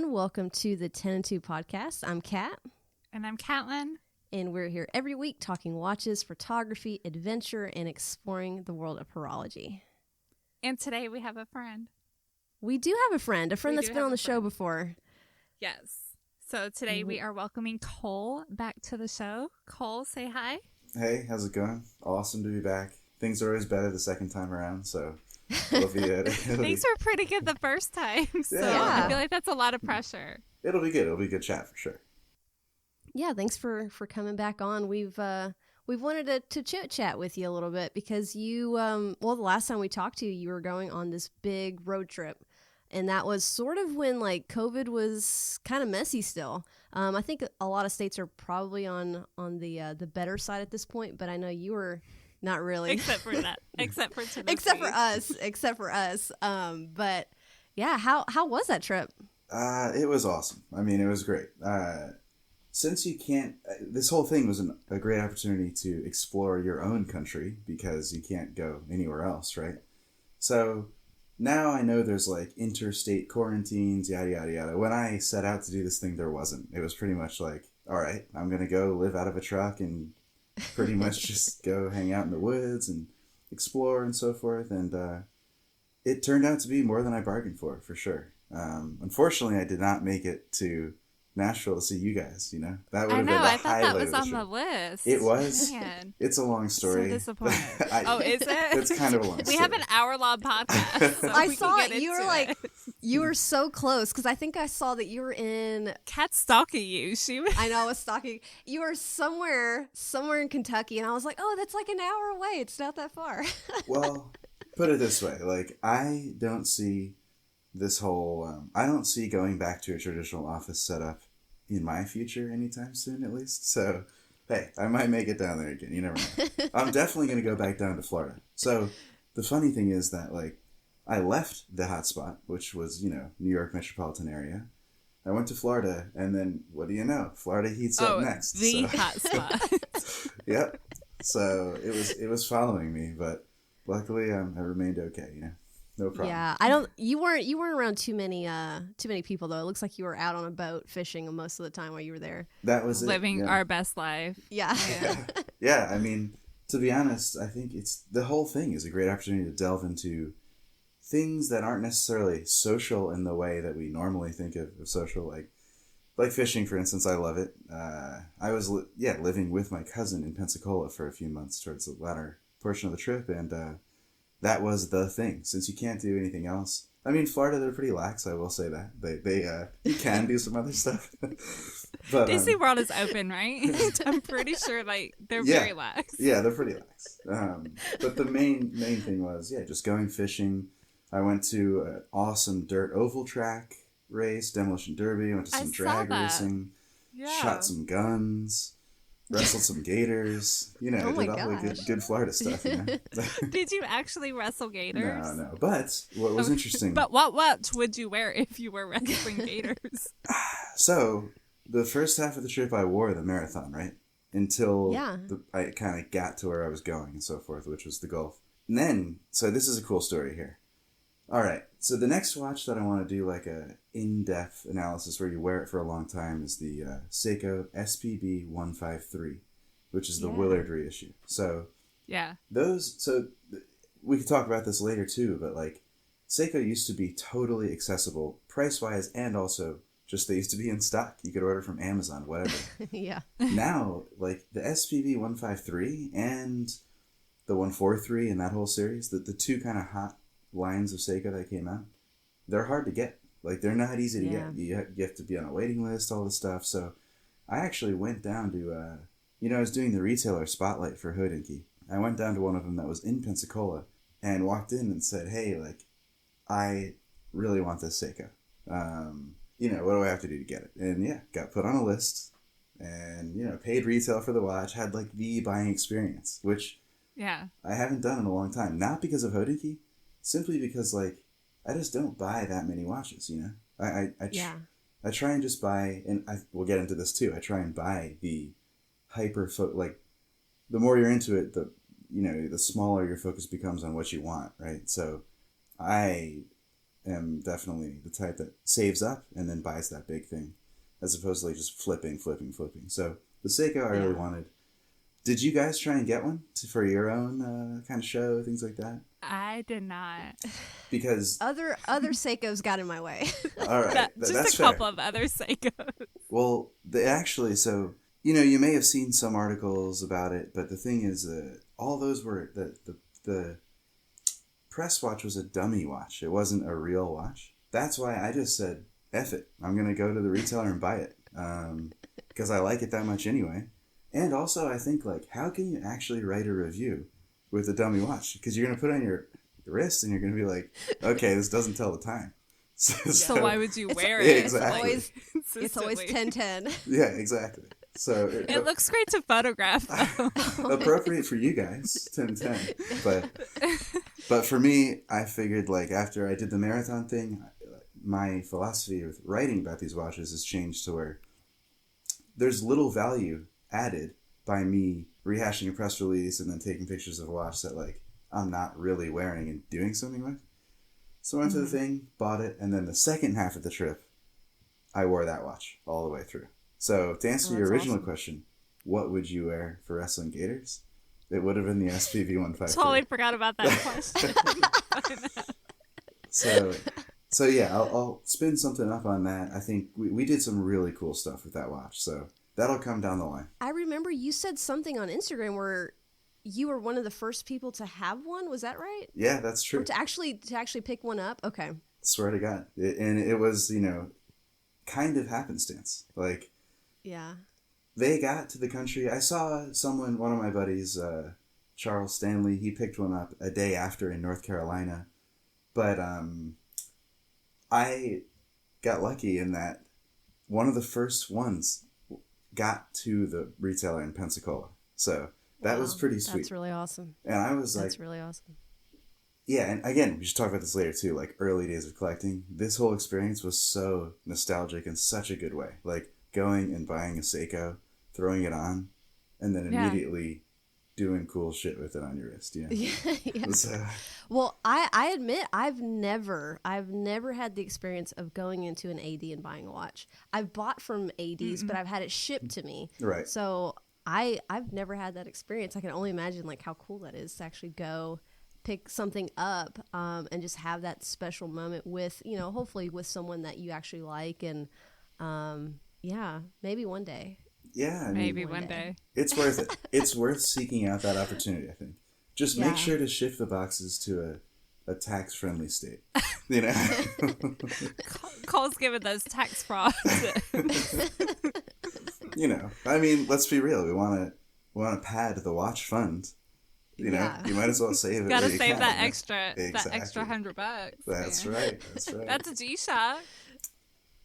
Welcome to the Tenn podcast. I'm Kat. And I'm Catlin. And we're here every week talking watches, photography, adventure, and exploring the world of horology. And today we have a friend. We do have a friend that's been on the show before. Yes. So today we are welcoming Cole back to the show. Cole, say hi. Hey, how's it going? Awesome to be back. Things are always better the second time around, so... Things were pretty good the first time, so yeah. I feel like that's a lot of pressure. It'll be good. It'll be a good chat for sure. Yeah, thanks for coming back on. We've wanted to chit chat with you a little bit because you the last time we talked to you, you were going on this big road trip, and that was sort of when like COVID was kind of messy still. I think a lot of states are probably on the better side at this point, but I know you were. Not really. Except for that. Except for us. But yeah, how was that trip? It was awesome. I mean, it was great. Since you can't, this whole thing was a great opportunity to explore your own country because you can't go anywhere else, right? So now I know there's like interstate quarantines, yada, yada, yada. When I set out to do this thing, there wasn't. It was pretty much like, all right, I'm going to go live out of a truck and pretty much just go hang out in the woods and explore and so forth. And it turned out to be more than I bargained for sure. Unfortunately, I did not make it to Nashville to see you guys, you know? That would have been the I thought that highlight was on the list. It was. Man. It's a long story. So disappointed. Is it? It's kind of a long story. We have an hour-long podcast. So I saw it. You were like, you were so close because I think I saw that you were in. Kat's stalking you. I know I was stalking. You were somewhere in Kentucky, and I was like, oh, that's like an hour away. It's not that far. Well, put it this way: like I don't see this whole. I don't see going back to a traditional office setup in my future anytime soon, at least. So, hey, I might make it down there again. You never know. I'm definitely going to go back down to Florida. So, the funny thing is that, like, I left the hotspot, which was, New York metropolitan area. I went to Florida, and then, what do you know? Florida heats up next. The hotspot. Yep. So, it was following me, but luckily I remained okay, No problem. Yeah, you weren't around too many people though. It looks like you were out on a boat fishing most of the time while you were there. That was living our best life. Yeah. Yeah. I mean, to be honest, I think the whole thing is a great opportunity to delve into things that aren't necessarily social in the way that we normally think of social, like fishing, for instance. I love it. I was living with my cousin in Pensacola for a few months towards the latter portion of the trip, and that was the thing. Since you can't do anything else. I mean, Florida, they're pretty lax, I will say that. They you can do some other stuff. But Disney World is open, right? I'm pretty sure they're very lax. Yeah, they're pretty lax. But the main thing was, just going fishing. I went to an awesome dirt oval track race, demolition derby. I went to some drag racing. Yeah. Shot some guns. Wrestled some gators, did all the good Florida stuff. Did you actually wrestle gators? No. But what was interesting... But what would you wear if you were wrestling gators? So, the first half of the trip I wore the marathon, right? Until I kind of got to where I was going and so forth, which was the Gulf. And then, so this is a cool story here. All right, so the next watch that I want to do like a in-depth analysis where you wear it for a long time is the Seiko SPB 153, which is the Willard reissue. So we could talk about this later too, but like Seiko used to be totally accessible price-wise, and also just they used to be in stock. You could order from Amazon, whatever. Yeah. Now, like the SPB 153 and the 143 and that whole series, the two kind of hot lines of Seiko that came out, they're hard to get. Like, they're not easy to get. You have to be on a waiting list, all this stuff. So I actually went down to, I was doing the retailer spotlight for Hodinkee. I went down to one of them that was in Pensacola and walked in and said, hey, I really want this Seiko. What do I have to do to get it? And got put on a list. and, you know, paid retail for the watch, had like the buying experience, which I haven't done in a long time. Not because of Hodinkee, simply because like I just don't buy that many watches, you know. I try and just buy, and we'll get into this too. I try and buy the like the more you're into it, the smaller your focus becomes on what you want, right? So I am definitely the type that saves up and then buys that big thing, as opposed to like just flipping. So the Seiko I really wanted. Did you guys try and get one for your own kind of show, things like that? I did not. Because other Seikos got in my way. All right, just that's a couple of other Seikos. Well, so you know, you may have seen some articles about it, but the thing is, all those were the press watch was a dummy watch. It wasn't a real watch. That's why I just said, F it. I'm gonna go to the retailer and buy it because I like it that much anyway. And also, I think, like, how can you actually write a review with a dummy watch? Because you're going to put it on your wrist and you're going to be like, okay, this doesn't tell the time. So why would you wear it? Exactly. It's always 10:10. Yeah, exactly. So it looks great to photograph, though. Appropriate for you guys, 10:10. But for me, I figured, like, after I did the marathon thing, my philosophy with writing about these watches has changed to where there's little value added by me rehashing a press release and then taking pictures of a watch that like I'm not really wearing and doing something with. So I went to the thing, bought it, and then the second half of the trip, I wore that watch all the way through. So to answer your original question, what would you wear for wrestling gaiters? It would have been the SPV 153. Totally forgot about that question. So yeah, I'll spin something up on that. I think we did some really cool stuff with that watch. So that'll come down the line. I remember you said something on Instagram where you were one of the first people to have one. Was that right? Yeah, that's true. Or to actually pick one up? Okay. Swear to God. And it was, you know, kind of happenstance. Like, yeah. They got to the country. I saw one of my buddies, Charles Stanley, he picked one up a day after in North Carolina. But I got lucky in that one of the first ones got to the retailer in Pensacola. So that was pretty sweet. That's really awesome. And I was That's really awesome. Yeah, and again, we should talk about this later too, like early days of collecting. This whole experience was so nostalgic in such a good way. Like going and buying a Seiko, throwing it on, and then immediately doing cool shit with it on your wrist, you know? Yeah. Well, I admit I've never had the experience of going into an AD and buying a watch. I've bought from ADs, but I've had it shipped to me. Right. So I've never had that experience. I can only imagine like how cool that is to actually go pick something up and just have that special moment with, you know, hopefully with someone that you actually like. And maybe one day. Yeah, I mean, maybe one day. It's worth it. It's worth seeking out that opportunity, I think. Just make sure to shift the boxes to a tax-friendly state. You know? Cole's giving those tax frauds. You know, I mean, let's be real. We want to pad the watch fund. You know, you might as well save it. Gotta save that exactly. that extra $100. That's right. That's right. That's a G-Shock.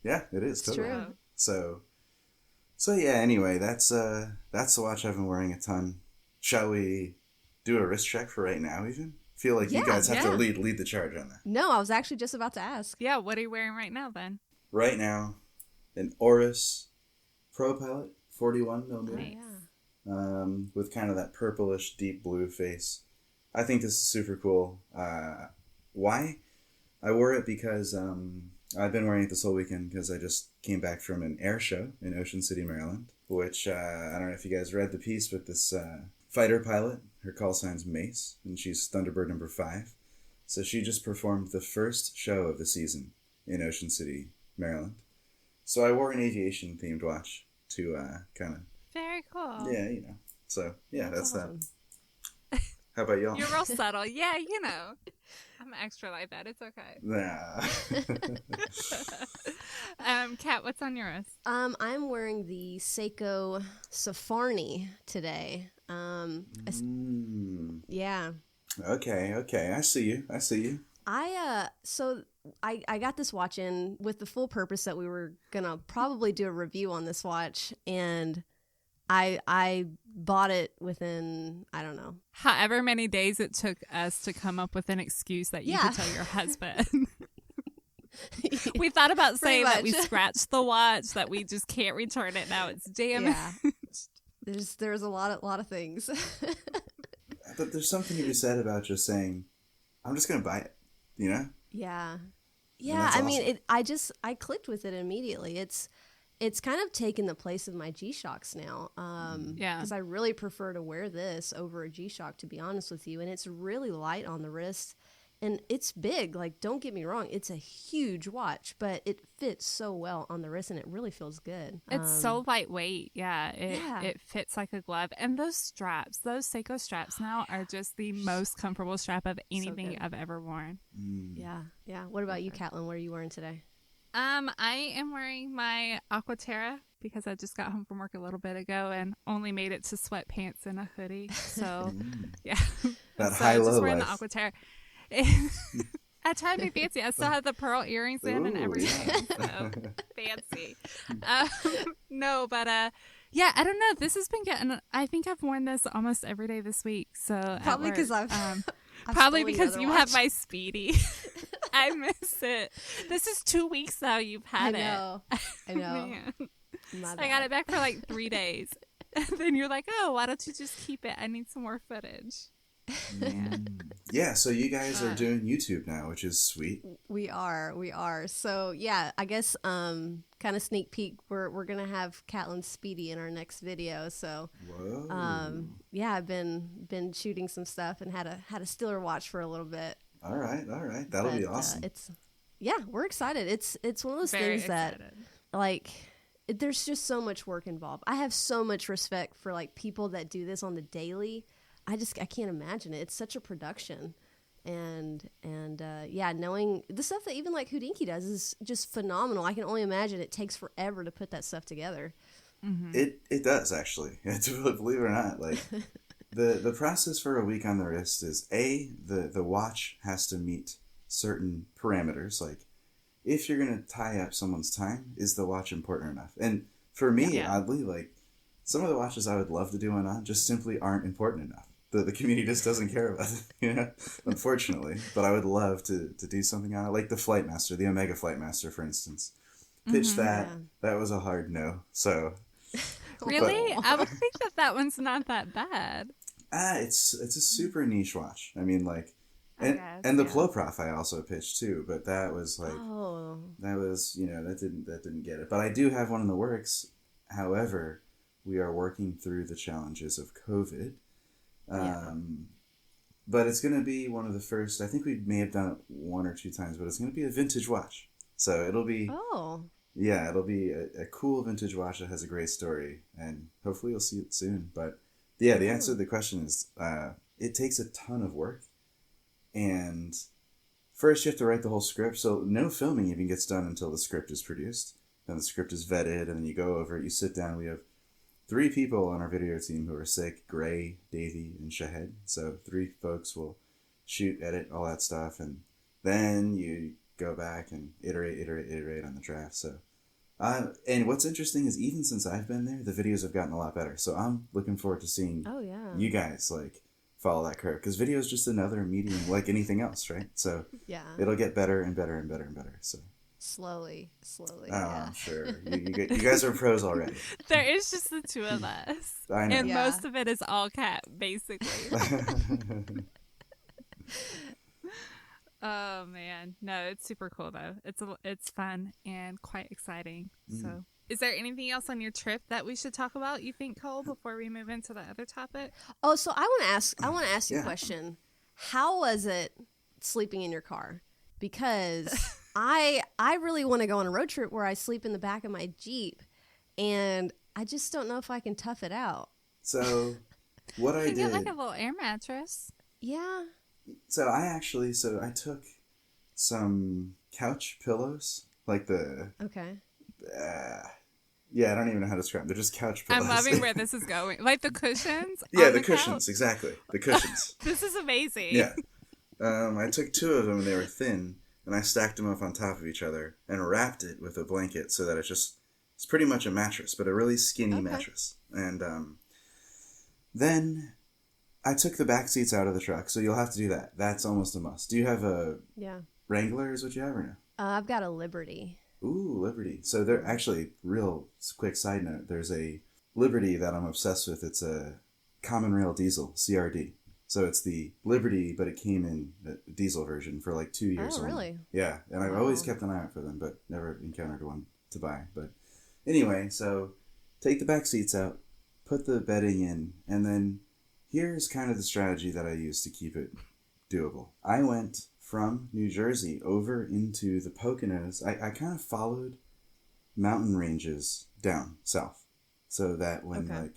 Yeah, it is. Totally. True. So yeah. Anyway, that's the watch I've been wearing a ton. Shall we do a wrist check for right now? Even feel like you guys have to lead the charge on that. No, I was actually just about to ask. Yeah, what are you wearing right now then? Right now, an Oris Pro Pilot 41 millimeter. Yeah. With kind of that purplish deep blue face. I think this is super cool. Why? I wore it because I've been wearing it this whole weekend because I just came back from an air show in Ocean City, Maryland, which I don't know if you guys read the piece, but this fighter pilot, her call sign's Mace, and she's Thunderbird number 5. So she just performed the first show of the season in Ocean City, Maryland. So I wore an aviation-themed watch to kind of... Very cool. Yeah, you know. So, yeah, that's awesome. That. How about y'all? You're real subtle. Yeah, you know. I'm extra like that. It's okay. Nah. Kat, what's on yours? I'm wearing the Seiko Safarni today. Yeah. Okay. I see you. I got this watch in with the full purpose that we were gonna probably do a review on this watch, and I bought it within, I don't know, however many days it took us to come up with an excuse that you could tell your husband. We thought about saying that we scratched the watch, that we just can't return it now, it's damaged. Yeah. There's a lot of things. But there's something to be said about just saying, I'm just gonna buy it, you know? Yeah. Awesome. I mean, I clicked with it immediately. It's kind of taken the place of my G-Shocks now. Because I really prefer to wear this over a G-Shock, to be honest with you. And it's really light on the wrist. And it's big. Like, don't get me wrong. It's a huge watch, but it fits so well on the wrist, and it really feels good. It's so lightweight. It fits like a glove. And those straps, those Seiko straps now are just the most comfortable strap of anything I've ever worn. Yeah. What about you, Catlin? What are you wearing today? I am wearing my Aquaterra because I just got home from work a little bit ago and only made it to sweatpants and a hoodie. So, That high-low just wearing life. the Aquaterra. I tried to be fancy. I still had the pearl earrings in and everything. So fancy. No, but I don't know. This has been getting. I think I've worn this almost every day this week. So probably because probably because you have my Speedy. I miss it. This is 2 weeks now. You've had it. I know. Man. I got it back for like 3 days. And then you're like, oh, why don't you just keep it? I need some more footage. Yeah, so you guys are doing YouTube now, which is sweet. We are. So yeah, I guess kind of sneak peek. We're gonna have Catlin Speedy in our next video. So I've been shooting some stuff and had a Steeler watch for a little bit. All right, that'll be awesome. We're excited. It's one of those things that like. There's just so much work involved. I have so much respect for like people that do this on the daily. I can't imagine it. It's such a production, and knowing the stuff that even like Hodinkee does is just phenomenal. I can only imagine it takes forever to put that stuff together. Mm-hmm. It does actually. Believe it or not, like the process for a week on the wrist is the watch has to meet certain parameters. Like if you're gonna tie up someone's time, is the watch important enough? And for me, oddly, like some of the watches I would love to do one on just simply aren't important enough. The community just doesn't care about it, unfortunately. But I would love to do something on it, like the Flightmaster, the Omega Flightmaster, for instance. Pitched that was a hard no. So really, I would think that one's not that bad. It's a super niche watch. I mean, like, and the Ploprof I also pitched too, but that was like that was that didn't get it. But I do have one in the works. However, we are working through the challenges of COVID. But it's going to be one of the first, I think we may have done it 1 or 2 times, but it's going to be a vintage watch. So it'll be, it'll be a cool vintage watch that has a great story, and hopefully you'll see it soon. But the answer to the question is, it takes a ton of work. And first you have to write the whole script. So no filming even gets done until the script is produced. Then the script is vetted, and then you go over it, you sit down. We have 3 people on our video team who are sick: Gray, Davey, and Shahed. So 3 folks will shoot, edit, all that stuff, and then you go back and iterate on the draft. So, and what's interesting is even since I've been there, the videos have gotten a lot better. So I'm looking forward to seeing you guys like follow that curve, because video is just another medium like anything else, right? So it'll get better and better and better and better. So. Slowly. I'm sure. You guys are pros already. There is just the 2 of us. I know. And most of it is all cat, basically. Oh, man. No, it's super cool, though. It's fun and quite exciting. So, is there anything else on your trip that we should talk about, you think, Cole, before we move into the other topic? Oh, so I want to ask you a question. How was it sleeping in your car? Because I really want to go on a road trip where I sleep in the back of my Jeep, and I just don't know if I can tough it out. So what I did, get like a little air mattress. Yeah. So I took some couch pillows, like the I don't even know how to describe them. They're just couch pillows. I'm loving where this is going. Like the cushions. Yeah, the cushions, exactly. The cushions. This is amazing. Yeah. I took 2 of them and they were thin, and I stacked them up on top of each other and wrapped it with a blanket so that it's pretty much a mattress, but a really skinny mattress. And then I took the back seats out of the truck, so you'll have to do that. That's almost a must. Do you have a Wrangler is what you have or no? I've got a Liberty. Ooh, Liberty. So they're actually, real quick side note, there's a Liberty that I'm obsessed with. It's a common rail diesel, CRD. So it's the Liberty, but it came in a diesel version for like 2 years. Oh, really? Yeah, and I've always kept an eye out for them, but never encountered one to buy. But anyway, so take the back seats out, put the bedding in, and then here's kind of the strategy that I used to keep it doable. I went from New Jersey over into the Poconos. I kind of followed mountain ranges down south, so that when like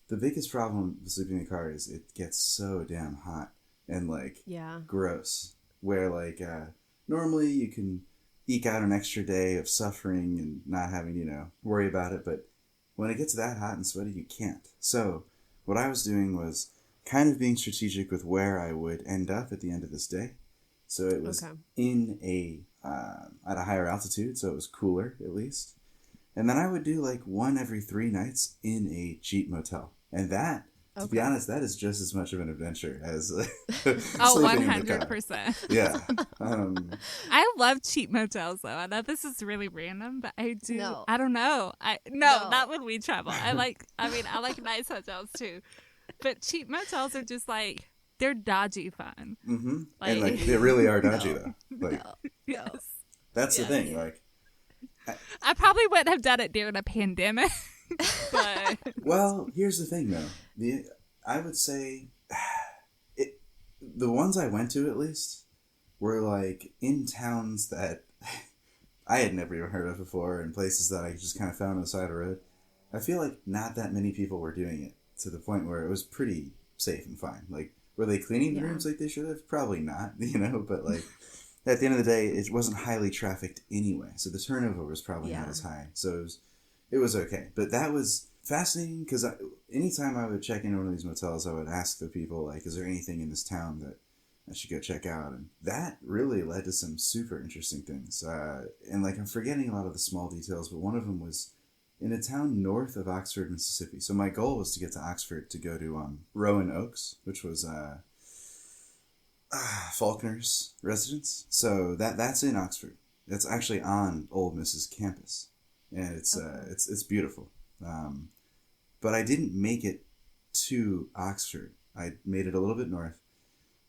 the biggest problem with sleeping in the car is it gets so damn hot and like gross, where like normally you can eke out an extra day of suffering and not having worry about it, but when it gets that hot and sweaty you can't. So what I was doing was kind of being strategic with where I would end up at the end of this day. So it was in at a higher altitude, so it was cooler at least. And then I would do like 1 every 3 nights in a cheap motel. And that, to be honest, that is just as much of an adventure as sleeping in the car. 100%. Yeah. I love cheap motels, though. I know this is really random, but I do. No. I don't know. Not when we travel. I like nice hotels, too. But cheap motels are just like, they're dodgy fun. Mm-hmm. And like, they really are dodgy, though. Like, yes. That's the thing. Like, I probably wouldn't have done it during a pandemic. But well, here's the thing, though. I would say the ones I went to, at least, were like in towns that I had never even heard of before, and places that I just kind of found on the side of the road. I feel like not that many people were doing it to the point where it was pretty safe and fine. Like, were they cleaning the rooms like they should have? Probably not, but like at the end of the day, it wasn't highly trafficked anyway, so the turnover was probably not as high. So it was okay. But that was fascinating because anytime I would check into one of these motels, I would ask the people, like, is there anything in this town that I should go check out? And that really led to some super interesting things. And like, I'm forgetting a lot of the small details, but one of them was in a town north of Oxford, Mississippi. So my goal was to get to Oxford to go to Rowan Oaks, which was Faulkner's residence. So that's in Oxford. That's actually on Old Miss's campus. And it's beautiful. But I didn't make it to Oxford. I made it a little bit north,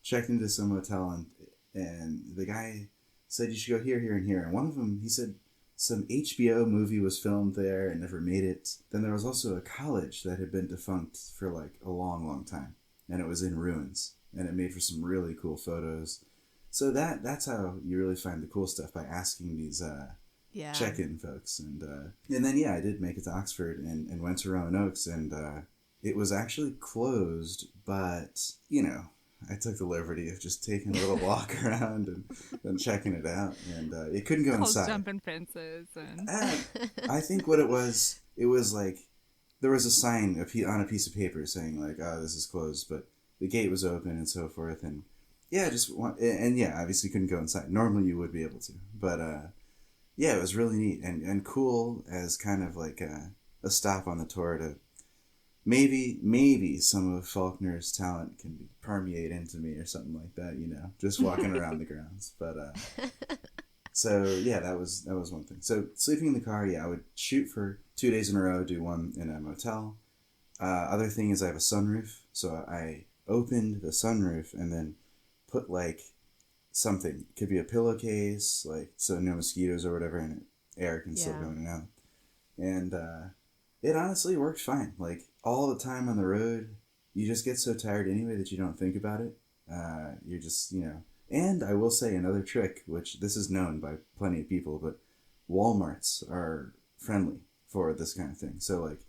checked into some hotel, and the guy said you should go here, here, and here. And one of them, he said some HBO movie was filmed there and never made it. Then there was also a college that had been defunct for like a long, long time, and it was in ruins, and it made for some really cool photos. So that's how you really find the cool stuff, by asking these check-in folks. And then I did make it to Oxford and went to Rowan Oaks, and it was actually closed, but I took the liberty of just taking a little walk around and checking it out, and it couldn't go inside. Jumping fences and I think what it was like there was a sign on a piece of paper saying like, "Oh, this is closed," but the gate was open and so forth, and obviously couldn't go inside. Normally you would be able to, but it was really neat and cool as kind of like a stop on the tour to maybe some of Faulkner's talent can permeate into me or something like that, just walking around the grounds. But that was one thing. So sleeping in the car, I would shoot for 2 days in a row, do one in a motel. Other thing is I have a sunroof, so I opened the sunroof and then put like something. It could be a pillowcase, like so no mosquitoes or whatever, and air can still go in and out. And it honestly worked fine. Like, all the time on the road, you just get so tired anyway that you don't think about it. You're just, And I will say another trick, which this is known by plenty of people, but Walmarts are friendly for this kind of thing. So, like,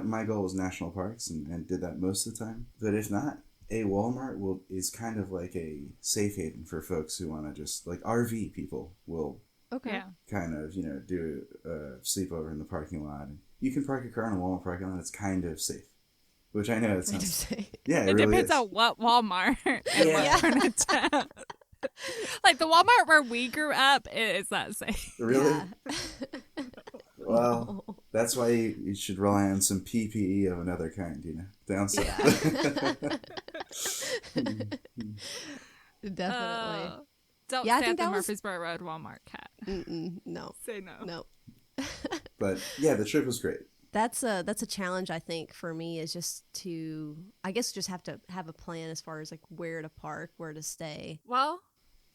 my goal was national parks and did that most of the time. But if not, a Walmart is kind of like a safe haven for folks who want to just, like, RV people will kind of, do a sleepover in the parking lot. And you can park your car in a Walmart parking lot. It's kind of safe. which I know it's not. Yeah, it really depends is. on what Walmart and what part of town. Like the Walmart where we grew up is not safe. Really? Yeah. Well, that's why you should rely on some PPE of another kind, down south. Definitely. Don't Yeah, I stay think at the that was- Murfreesboro Road Walmart, Cat. No. Say no. No. But yeah, the trip was great. That's a challenge, I think, for me, is just to, I guess, just have to have a plan as far as like where to park, where to stay. Well,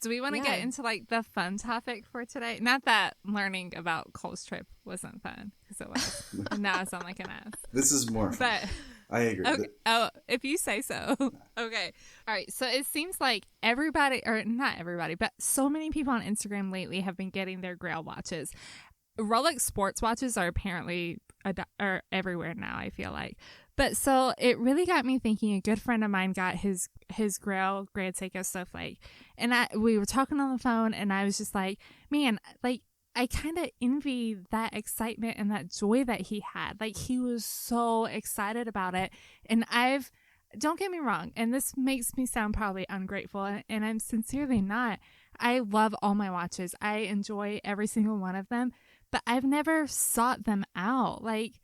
do we want to Yeah. get into like the fun topic for today? Not that learning about Cole's trip wasn't fun, because it was. And now I sound like an ass. This is more fun. But I agree. okay, oh, if you say so. Okay. All right. So it seems like everybody, or not everybody, but so many people on Instagram lately have been getting their Grail watches. Rolex sports watches are apparently are everywhere now, I feel like. But so it really got me thinking. A good friend of mine got his Grail Grand Seiko Snowflake, and we were talking on the phone, and I was just like, man, like I kind of envy that excitement and that joy that he had. Like he was so excited about it, and don't get me wrong, and this makes me sound probably ungrateful, and I'm sincerely not. I love all my watches. I enjoy every single one of them, but I've never sought them out. Like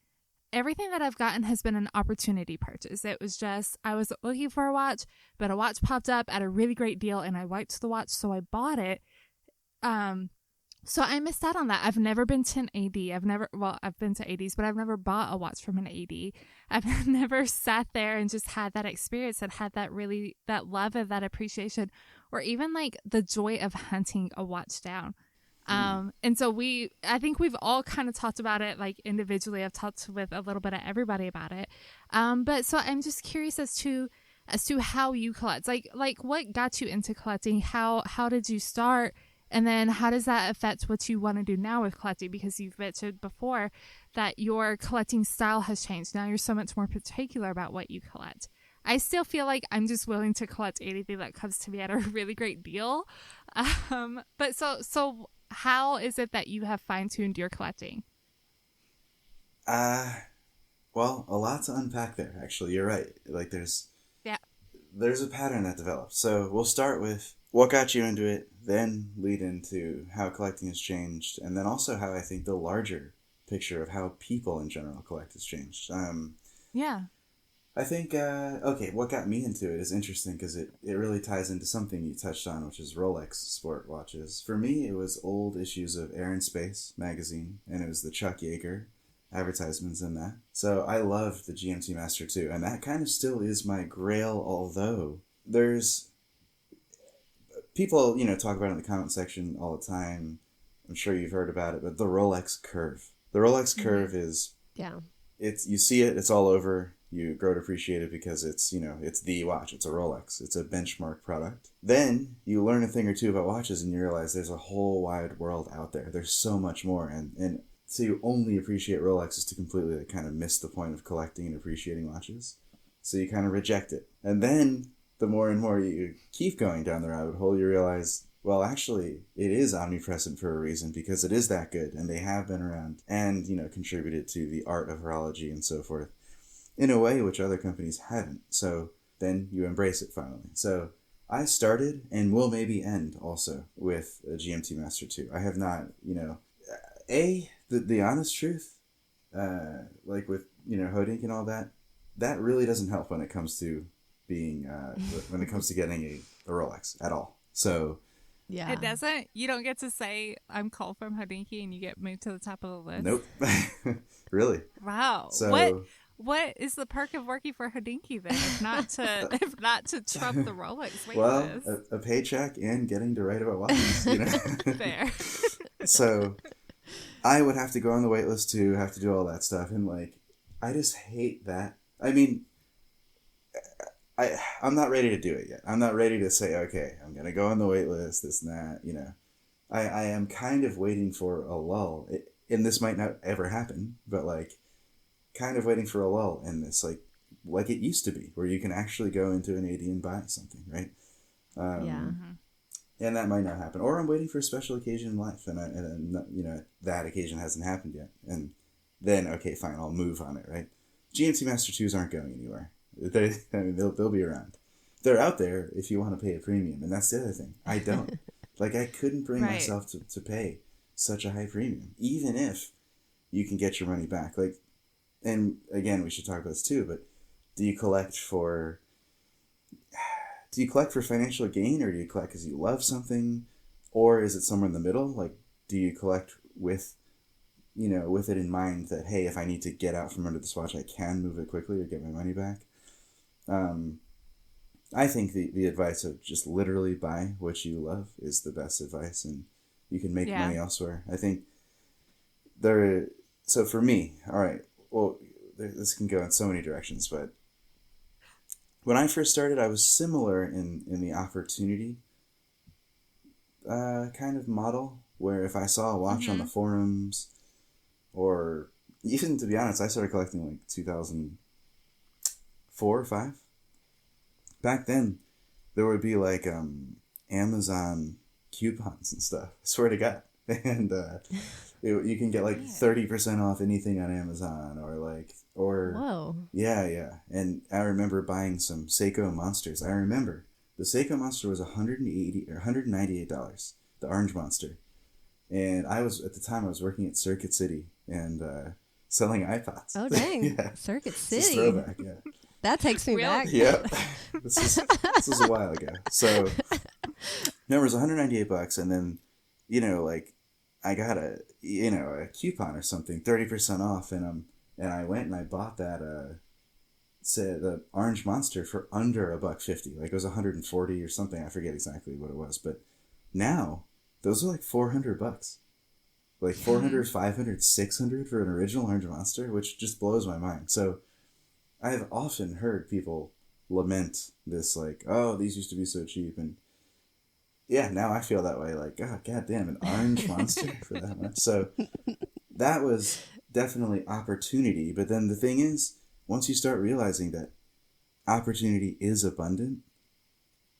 everything that I've gotten has been an opportunity purchase. It was just, I was looking for a watch, but a watch popped up at a really great deal and I liked the watch, so I bought it. So I missed out on that. I've never been to an AD. I've been to ADs, but I've never bought a watch from an AD. I've never sat there and just had that experience and had that love and that appreciation, or even like the joy of hunting a watch down. And so I think we've all kind of talked about it, like individually. I've talked with a little bit of everybody about it. But so I'm just curious as to how you collect, like what got you into collecting? How did you start? And then how does that affect what you want to do now with collecting? Because you've mentioned before that your collecting style has changed. Now you're so much more particular about what you collect. I still feel like I'm just willing to collect anything that comes to me at a really great deal. But so how is it that you have fine-tuned your collecting? Well, a lot to unpack there, actually. You're right. Like there's a pattern that develops. So we'll start with what got you into it, then lead into how collecting has changed, and then also how I think the larger picture of how people in general collect has changed. I think, what got me into it is interesting because it really ties into something you touched on, which is Rolex sport watches. For me, it was old issues of Air and Space magazine, and it was the Chuck Yeager advertisements in that. So I loved the GMT Master 2, and that kind of still is my grail, although there's people, talk about it in the comment section all the time. I'm sure you've heard about it, but the Rolex curve. The Rolex curve is... Yeah. You see it, it's all over. You grow to appreciate it because it's, it's the watch. It's a Rolex. It's a benchmark product. Then you learn a thing or two about watches and you realize there's a whole wide world out there. There's so much more. And so you only appreciate Rolex is to completely kind of miss the point of collecting and appreciating watches. So you kind of reject it. And then the more and more you keep going down the rabbit hole, you realize, well, actually, it is omnipresent for a reason because it is that good. And they have been around and, contributed to the art of horology and so forth in a way which other companies haven't. So then you embrace it finally. So I started and will maybe end also with a GMT Master 2. I have not, the honest truth, like with, Hodinkee and all that, that really doesn't help when it comes to being, when it comes to getting a Rolex at all. So yeah, it doesn't. You don't get to say I'm Cole from Hodinkee and you get moved to the top of the list. Nope. Really? Wow. So what is the perk of working for Hodinkee then, if not to trump the Rolex wait list? Well, a paycheck and getting to write about watches, Fair. So I would have to go on the wait list too, have to do all that stuff, and I just hate that. I mean, I'm not ready to do it yet. I'm not ready to say, okay, I'm gonna go on the wait list, this and that. I am kind of waiting for a lull, and this might not ever happen, but kind of waiting for a lull in this, like it used to be, where you can actually go into an AD and buy something, right? And that might not happen. Or I'm waiting for a special occasion in life, and that occasion hasn't happened yet. And then, okay, fine, I'll move on it, right? GMT Master 2s aren't going anywhere. They'll be around. They're out there if you want to pay a premium, and that's the other thing. I don't. Like, I couldn't bring myself to pay such a high premium, even if you can get your money back. Like, and again, we should talk about this too, but do you collect for financial gain, or do you collect because you love something, or is it somewhere in the middle? Like, do you collect with it in mind that, hey, if I need to get out from under this watch, I can move it quickly or get my money back? I think the advice of just literally buy what you love is the best advice, and you can make money elsewhere. I think so for me, all right, well, this can go in so many directions, but when I first started, I was similar in the opportunity kind of model, where if I saw a watch on the forums, or even, to be honest, I started collecting like 2004 or 5. Back then, there would be like Amazon coupons and stuff. I swear to God. And you can get like 30% off anything on Amazon, Whoa. Yeah. And I remember buying some Seiko Monsters. I remember the Seiko Monster was $180 or $198, the orange monster. And at the time I was working at Circuit City and selling iPods. Oh dang. Yeah. Circuit It's City. a throwback, yeah. That takes me back. Yep. This is a while ago. So no, it was $198, and then, like, I got a coupon or something, 30% off, and I went and I bought that the orange monster for under $150. Like, it was $140 or something. I forget exactly what it was, but now those are like $400. Like $400, $500, $600 for an original orange monster, which just blows my mind. So I have often heard people lament this, like, oh, these used to be so cheap. And yeah, now I feel that way. Like, oh, goddamn, an orange monster for that much. So that was definitely opportunity. But then the thing is, once you start realizing that opportunity is abundant,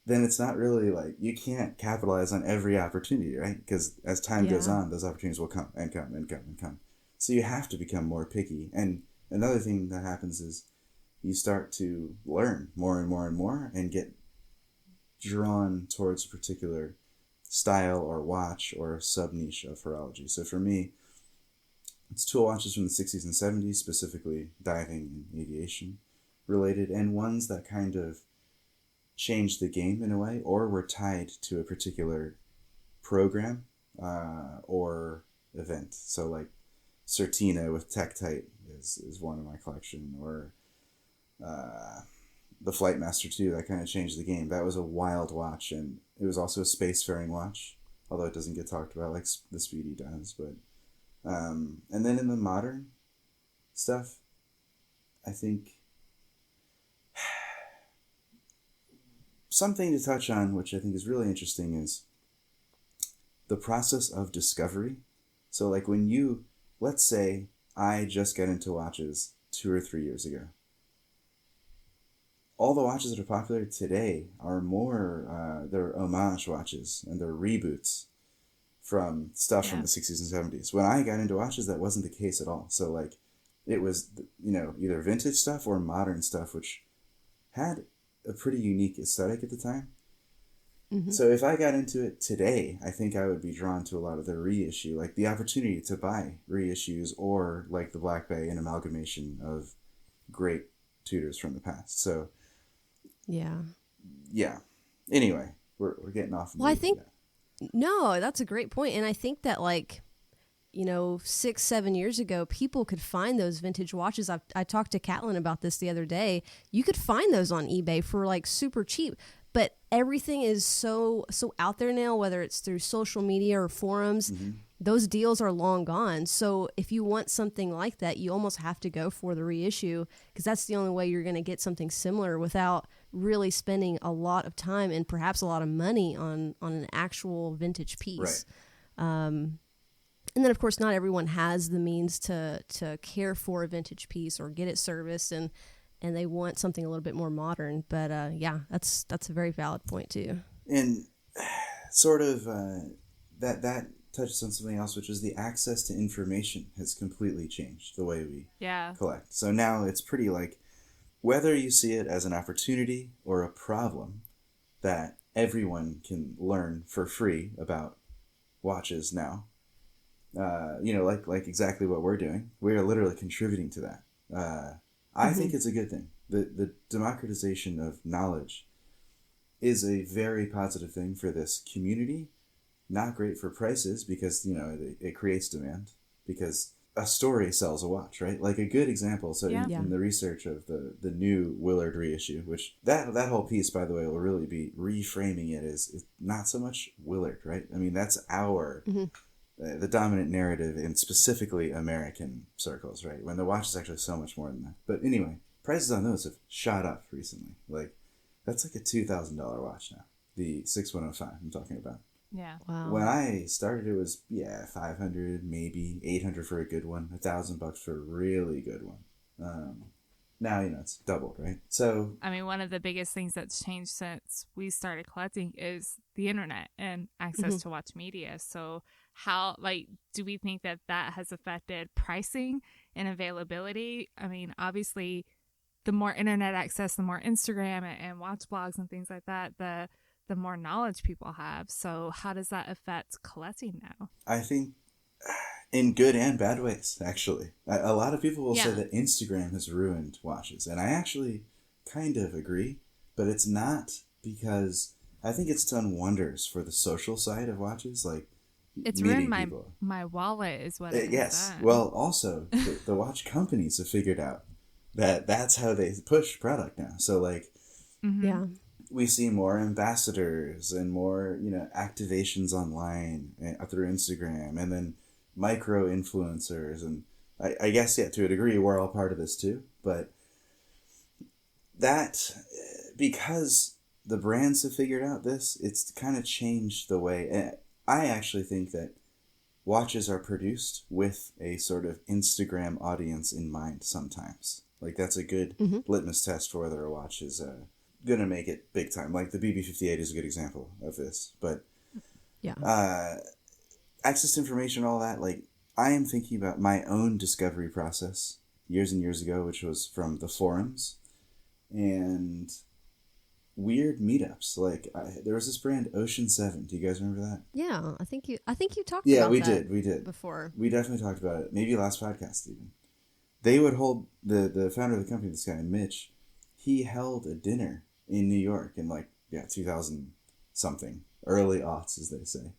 then it's not really like, you can't capitalize on every opportunity, right? Because as time goes on, those opportunities will come and come and come and come. So you have to become more picky. And another thing that happens is, you start to learn more and more and more and get drawn towards a particular style or watch or a sub-niche of horology. So for me, it's tool watches from the 60s and 70s, specifically diving and aviation related, and ones that kind of changed the game in a way, or were tied to a particular program or event. So like Certina with Tektite is one in my collection, or the Flightmaster 2, that kind of changed the game. That was a wild watch, and it was also a spacefaring watch, although it doesn't get talked about like the Speedy does. But and then in the modern stuff, I think something to touch on, which I think is really interesting, is the process of discovery. So like let's say I just got into watches 2 or 3 years ago. All the watches that are popular today are more, they're homage watches, and they're reboots from stuff from the 60s and 70s. When I got into watches, that wasn't the case at all. So like, it was, either vintage stuff or modern stuff, which had a pretty unique aesthetic at the time. Mm-hmm. So if I got into it today, I think I would be drawn to a lot of the reissue, like the opportunity to buy reissues, or like the Black Bay, an amalgamation of great Tudors from the past. So yeah. Anyway, we're getting off. Well, I think no, that's a great point, and I think that 6-7 years ago, people could find those vintage watches. I talked to Catlin about this the other day. You could find those on eBay for like super cheap, but everything is so out there now, whether it's through social media or forums. Mm-hmm. Those deals are long gone. So if you want something like that, you almost have to go for the reissue, because that's the only way you're going to get something similar without really spending a lot of time and perhaps a lot of money on an actual vintage piece. Right. And then, of course, not everyone has the means to care for a vintage piece or get it serviced, and they want something a little bit more modern. But that's a very valid point too. And sort of that touches on something else, which is the access to information has completely changed the way we collect. So now it's pretty like, whether you see it as an opportunity or a problem, that everyone can learn for free about watches now. Like exactly what we're doing. We are literally contributing to that. I think it's a good thing. The democratization of knowledge is a very positive thing for this community. Not great for prices because, it creates demand, because a story sells a watch, right? Like a good example. So in the research of the new Willard reissue, which that whole piece, by the way, will really be reframing it as not so much Willard, right? I mean, that's our, the dominant narrative in specifically American circles, right? When the watch is actually so much more than that. But anyway, prices on those have shot up recently. Like, that's like a $2,000 watch now. The 6105 I'm talking about. Yeah. Wow. When I started, it was, $500, maybe $800 for a good one, $1,000 for a really good one. Now, it's doubled, right? So, I mean, one of the biggest things that's changed since we started collecting is the internet and access to watch media. So how, do we think that has affected pricing and availability? I mean, obviously, the more internet access, the more Instagram and watch blogs and things like that, the more knowledge people have. So how does that affect collecting now? I think in good and bad ways, actually. A lot of people will say that Instagram has ruined watches, and I actually kind of agree, but it's not, because I think it's done wonders for the social side of watches, like it's meeting ruined people. my wallet is what it is. Yes. Well, also, the watch companies have figured out that that's how they push product now. So, we see more ambassadors and more, activations online through Instagram, and then micro influencers. And I guess, to a degree, we're all part of this too. But that, because the brands have figured out this, it's kind of changed the way. I actually think that watches are produced with a sort of Instagram audience in mind sometimes. Like, that's a good litmus test for whether a watch is going to make it big time. Like the BB58 is a good example of this. But access to information, all that, like, I am thinking about my own discovery process years and years ago, which was from the forums and weird meetups. Like, there was this brand, Ocean 7. Do you guys remember that? Yeah, I think you talked about that. We did before. We definitely talked about it. Maybe last podcast even. They would hold, the founder of the company, this guy Mitch, he held a dinner in New York in 2000 something, early aughts, as they say.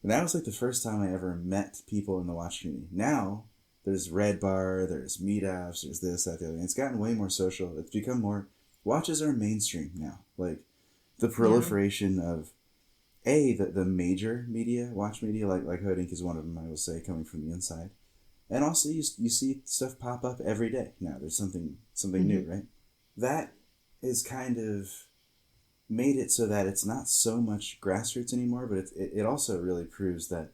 And that was like the first time I ever met people in the watch community. Now there's Red Bar, there's meetups, there's this, that, the other. And it's gotten way more social. It's become more, watches are mainstream now. Like, the proliferation of the major media, watch media, like Hodinkee is one of them, I will say, coming from the inside. And also you see stuff pop up every day now. There's something new, right? That is kind of made it so that it's not so much grassroots anymore, but it also really proves that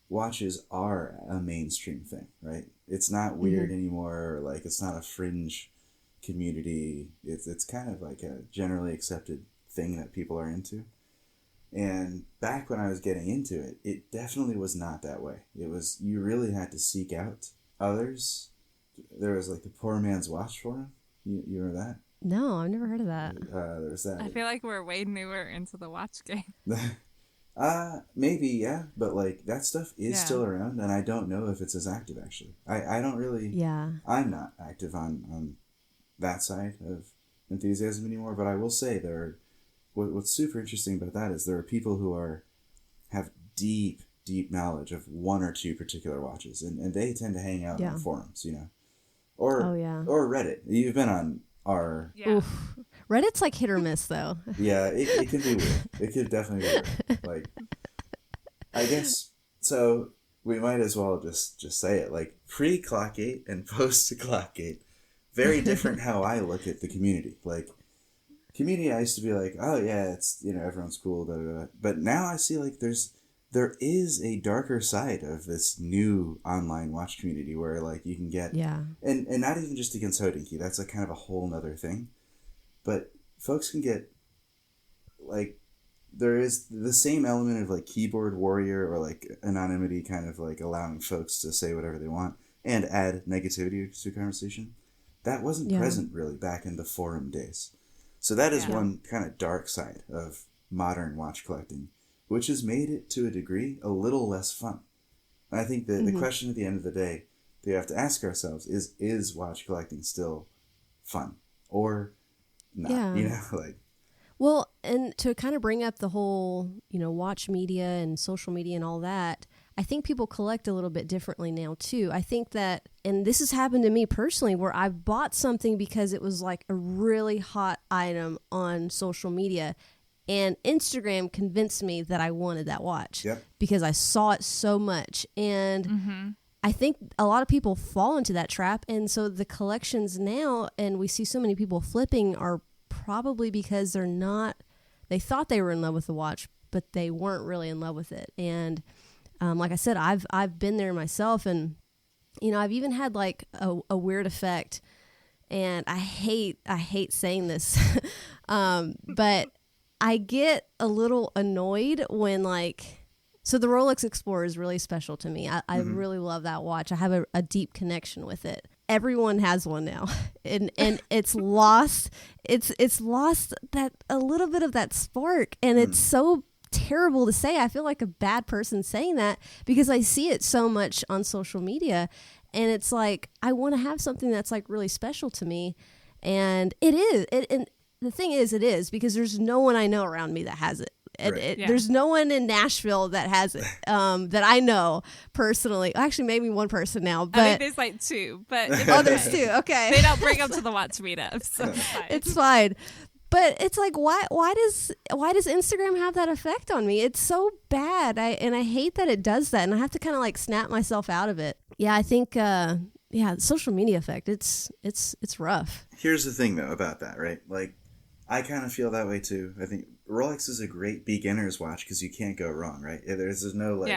watches are a mainstream thing, right? It's not weird anymore, or like it's not a fringe community. It's kind of like a generally accepted thing that people are into. And back when I was getting into it, it definitely was not that way. It was, you really had to seek out others. There was like the Poor Man's Watch Forum. You remember that? No, I've never heard of that. There was that. I feel like we're way newer into the watch game. Maybe, yeah. But like, that stuff is still around, and I don't know if it's as active, actually. I don't really... Yeah. I'm not active on that side of enthusiasm anymore, but I will say what's super interesting about that is there are people who have deep knowledge of one or two particular watches, and they tend to hang out on forums, or Reddit. You've been on our Reddit's like hit or miss though. Yeah, it can be weird. It could definitely be weird. Like, I guess so. We might as well just say it, like, pre-Clockgate and post-Clockgate, very different how I look at the community. Like, community, I used to be like, oh yeah, it's, everyone's cool, da, da, da. But now I see like there is a darker side of this new online watch community where like you can get, and not even just against Hodinkee, that's like kind of a whole nother thing. But folks can get like there is the same element of like keyboard warrior or like anonymity, kind of like allowing folks to say whatever they want and add negativity to the conversation. That wasn't present really back in the forum days. So that is one kind of dark side of modern watch collecting, which has made it to a degree a little less fun. And I think that the question at the end of the day that you have to ask ourselves is watch collecting still fun or not? Yeah. You know, like. Well, and to kind of bring up the whole, watch media and social media and all that, I think people collect a little bit differently now too. I think that, and this has happened to me personally, where I've bought something because it was like a really hot item on social media, and Instagram convinced me that I wanted that watch because I saw it so much. And I think a lot of people fall into that trap. And so the collections now, and we see so many people flipping, are probably because they thought they were in love with the watch, but they weren't really in love with it. And like I said, I've been there myself, and I've even had like a weird effect, and I hate saying this, but I get a little annoyed when so the Rolex Explorer is really special to me. I really love that watch. I have a deep connection with it. Everyone has one now, and it's lost. It's lost that a little bit of that spark, and it's so terrible to say. I feel like a bad person saying that because I see it so much on social media, and it's like I want to have something that's like really special to me, and it is. And the thing is, it is because there's no one I know around me that has it. There's no one in Nashville that has it that I know personally. Actually, maybe one person now. But I think there's like two. But there's two. Okay, they don't bring them to the watch meetup, so it's fine. But it's like, why does Instagram have that effect on me? It's so bad. I hate that it does that, and I have to kind of like snap myself out of it. Yeah, I think the social media effect. It's rough. Here's the thing though about that, right? Like, I kind of feel that way too. I think Rolex is a great beginner's watch because you can't go wrong, right? There's no like,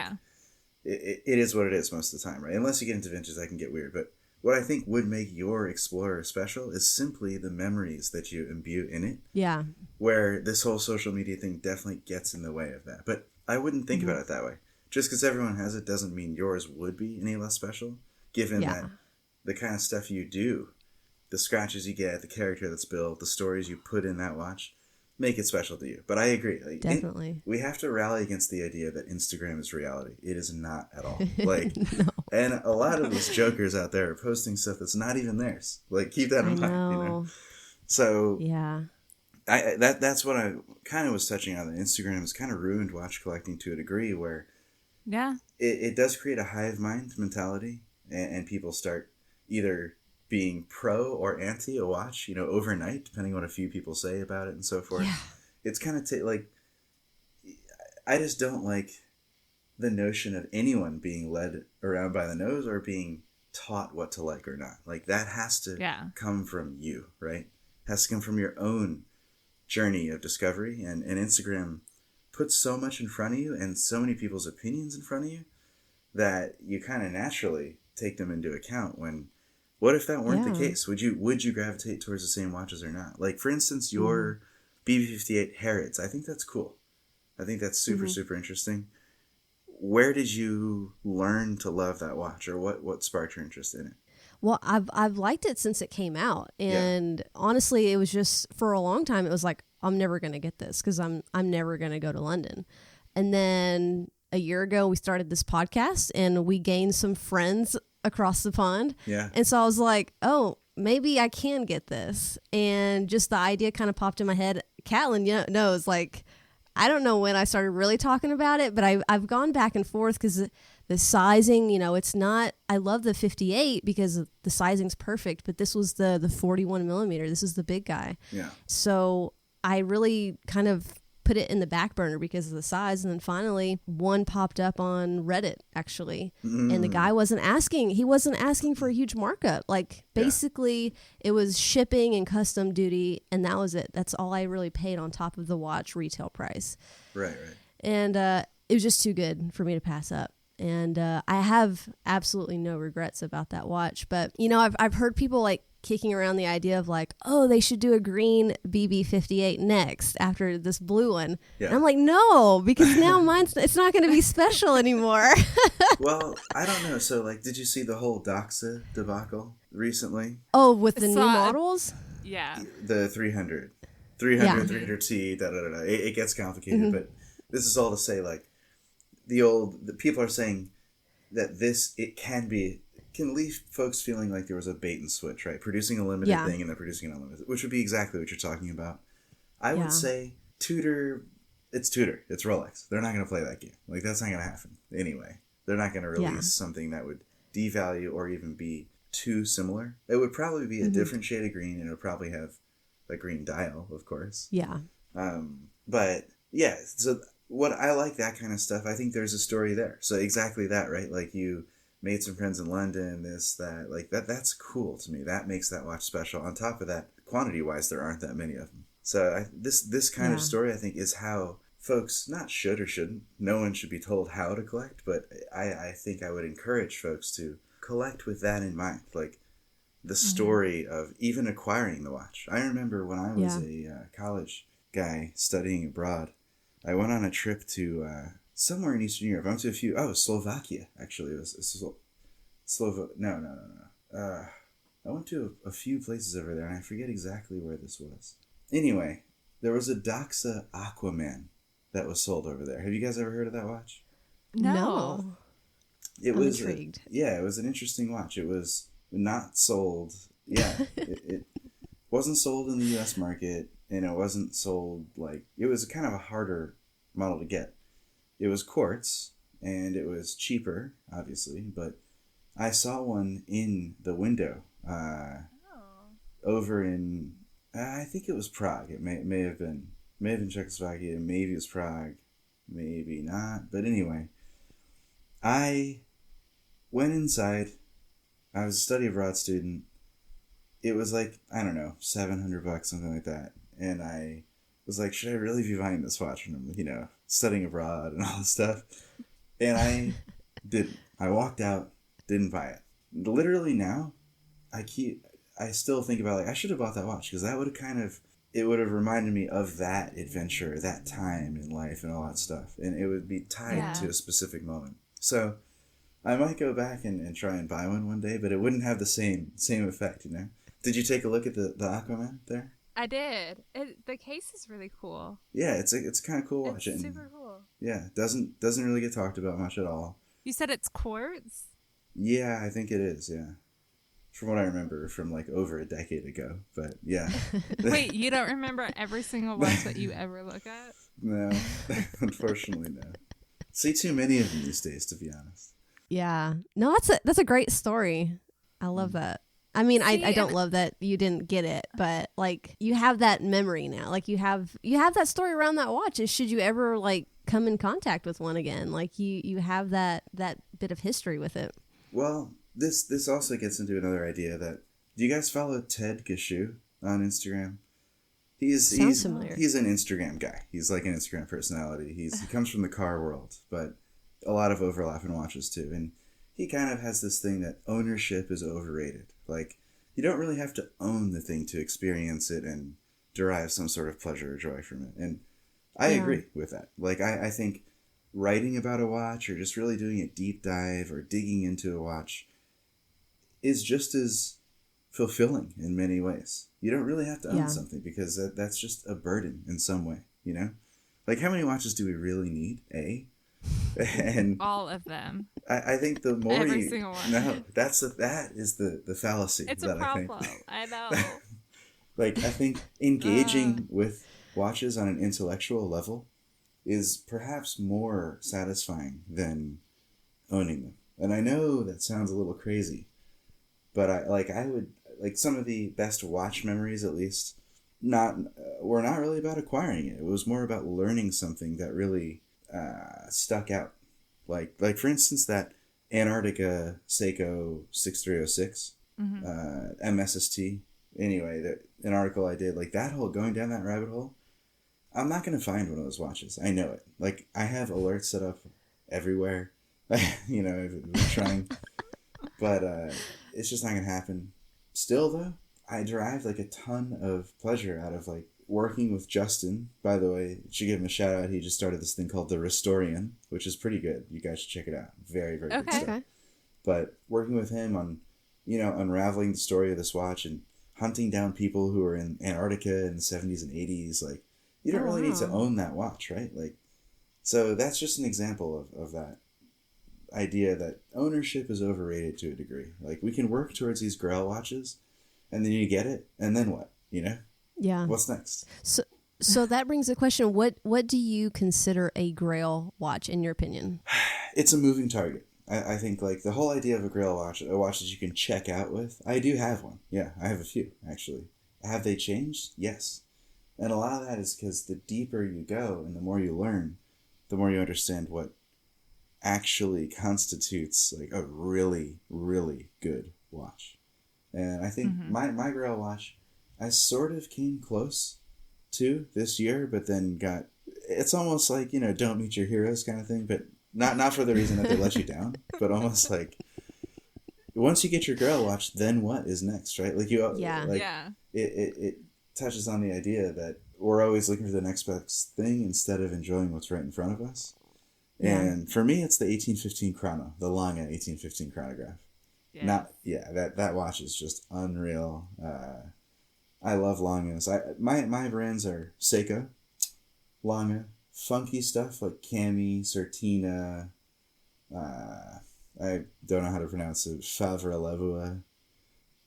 it is what it is most of the time, right? Unless you get into vintage, that can get weird. But what I think would make your Explorer special is simply the memories that you imbue in it. Yeah. Where this whole social media thing definitely gets in the way of that. But I wouldn't think about it that way. Just because everyone has it doesn't mean yours would be any less special, given that the kind of stuff you do, the scratches you get, the character that's built, the stories you put in that watch, make it special to you. But I agree. Like, definitely. We have to rally against the idea that Instagram is reality. It is not at all. Like, no. And a lot of these jokers out there are posting stuff that's not even theirs. Like, keep that in mind, So that's what I kind of was touching on. That Instagram has kind of ruined watch collecting to a degree where it does create a hive mind mentality, and people start either being pro or anti a watch, overnight, depending on what a few people say about it and so forth. Yeah. It's kind of like, I just don't like the notion of anyone being led around by the nose or being taught what to like or not. Like, that has to come from you, right? Has to come from your own journey of discovery. And Instagram puts so much in front of you and so many people's opinions in front of you that you kind of naturally take them into account when, what if that weren't the case? Would you gravitate towards the same watches or not? Like, for instance, your BB58 Harrods. I think that's cool. I think that's super, super interesting. Where did you learn to love that watch, or what sparked your interest in it? Well, I've liked it since it came out, and honestly, it was just for a long time. It was like, I'm never gonna get this because I'm never gonna go to London. And then a year ago, we started this podcast, and we gained some friends across the pond. Yeah. And so I was like, oh, maybe I can get this. And just the idea kind of popped in my head. Catlin knows, like, I don't know when I started really talking about it, but I've gone back and forth because the sizing, it's not, I love the 58 because the sizing's perfect, but this was the 41 millimeter. This is the big guy. Yeah. So I really kind of put it in the back burner because of the size. And then finally one popped up on Reddit, actually. And the guy wasn't asking for a huge markup. Like, basically it was shipping and custom duty, and that was it. That's all I really paid on top of the watch retail price. Right. And it was just too good for me to pass up. And I have absolutely no regrets about that watch. But, I've heard people like kicking around the idea of like, oh, they should do a green BB-58 next after this blue one. Yeah. And I'm like, no, because now it's not going to be special anymore. Well, I don't know. So, like, did you see the whole Doxa debacle recently? Oh, with the new models? Yeah. The 300, 300T, da-da-da-da. It gets complicated, but this is all to say, like, the people are saying that can leave folks feeling like there was a bait and switch, right? Producing a limited thing and then producing an unlimited, which would be exactly what you're talking about. I would say Tudor, it's Rolex. They're not going to play that game. Like, that's not going to happen anyway. They're not going to release something that would devalue or even be too similar. It would probably be a different shade of green, and it would probably have a green dial, of course. Yeah. But yeah, so what I like that kind of stuff. I think there's a story there. So exactly that, right? Like, you made some friends in London, this, that, like that's cool to me. That makes that watch special. On top of that, quantity wise, there aren't that many of them. So this kind of story, I think, is how folks not should or shouldn't. No one should be told how to collect, but I think I would encourage folks to collect with that in mind, like the story of even acquiring the watch. I remember when I was a college guy studying abroad, I went on a trip to somewhere in Eastern Europe. I went to Slovakia, actually. It was I went to a few places over there, and I forget exactly where this was. Anyway, there was a Doxa Aquaman that was sold over there. Have you guys ever heard of that watch? No. I'm intrigued. It was an interesting watch. It was not sold. Yeah, it wasn't sold in the U.S. market, and it wasn't sold, like, it was kind of a harder model to get. It was quartz, and it was cheaper, obviously, but I saw one in the window over in, I think it was Prague. It may have been Czechoslovakia, maybe it was Prague, maybe not. But anyway, I went inside. I was a study abroad student. It was like, I don't know, $700, something like that. And I was like, should I really be buying this watch when I'm, studying abroad and all this stuff? And I didn't. I walked out, didn't buy it. Literally now, I still think about, like, I should have bought that watch, because that would have it would have reminded me of that adventure, that time in life and all that stuff. And it would be tied to a specific moment. So I might go back and try and buy one day, but it wouldn't have the same effect, Did you take a look at the Aquaman there? I did. The case is really cool. Yeah, it's kind of cool watch. It's super cool. Yeah, doesn't really get talked about much at all. You said it's quartz? Yeah, I think it is, yeah. From what I remember from, like, over a decade ago, but yeah. Wait, you don't remember every single watch that you ever look at? No, unfortunately no. See too many of them these days, to be honest. Yeah. No, that's a great story. I love that. I mean, I don't love that you didn't get it, but, like, you have that memory now. Like, you have that story around that watch. And should you ever, like, come in contact with one again, like, you have that bit of history with it. Well, this also gets into another idea that, do you guys follow Ted Gashu on Instagram? He's an Instagram guy. He's like an Instagram personality. He comes from the car world, but a lot of overlap in watches too. And he kind of has this thing that ownership is overrated. Like, you don't really have to own the thing to experience it and derive some sort of pleasure or joy from it. And I agree with that. Like, I think writing about a watch or just really doing a deep dive or digging into a watch is just as fulfilling in many ways. You don't really have to own something, because that's just a burden in some way, Like, how many watches do we really need, And all of them. I think the more every single one. No, that is the fallacy. It's a problem. I know. Like, I think engaging with watches on an intellectual level is perhaps more satisfying than owning them. And I know that sounds a little crazy, but I would like some of the best watch memories, at least, were not really about acquiring it. It was more about learning something that really stuck out. Like for instance, that Antarctica Seiko 6306 MSST. Anyway, an article I did, like, that whole going down that rabbit hole. I'm not going to find one of those watches. I know it. Like, I have alerts set up everywhere. If I'm trying. But it's just not going to happen. Still, though, I derived like a ton of pleasure out of like working with Justin. By the way, should give him a shout out. He just started this thing called The Restorian, which is pretty good. You guys should check it out. Very, very good stuff. Okay. But working with him on, unraveling the story of this watch and hunting down people who were in Antarctica in the 70s and 80s, like, you don't really need to own that watch, right? Like, so that's just an example of that idea that ownership is overrated to a degree. Like, we can work towards these Grail watches, and then you get it, and then what? Yeah. What's next? So that brings the question: What do you consider a Grail watch in your opinion? It's a moving target. I think like the whole idea of a Grail watch, a watch that you can check out with. I do have one. Yeah, I have a few actually. Have they changed? Yes. And a lot of that is because the deeper you go and the more you learn, the more you understand what actually constitutes like a really, really good watch. And I think my Grail watch, I sort of came close to this year, but then it's almost like, don't meet your heroes kind of thing, but not for the reason that they let you down, but almost like once you get your Grail watch, then what is next, right? Like it touches on the idea that we're always looking for the next best thing instead of enjoying what's right in front of us. Yeah. And for me, it's the 1815 chrono, the Lange 1815 chronograph. Yes. That watch is just unreal. I love Langes. My brands are Seiko, Lange, funky stuff like Cami, Certina. I don't know how to pronounce it. Favre Levua.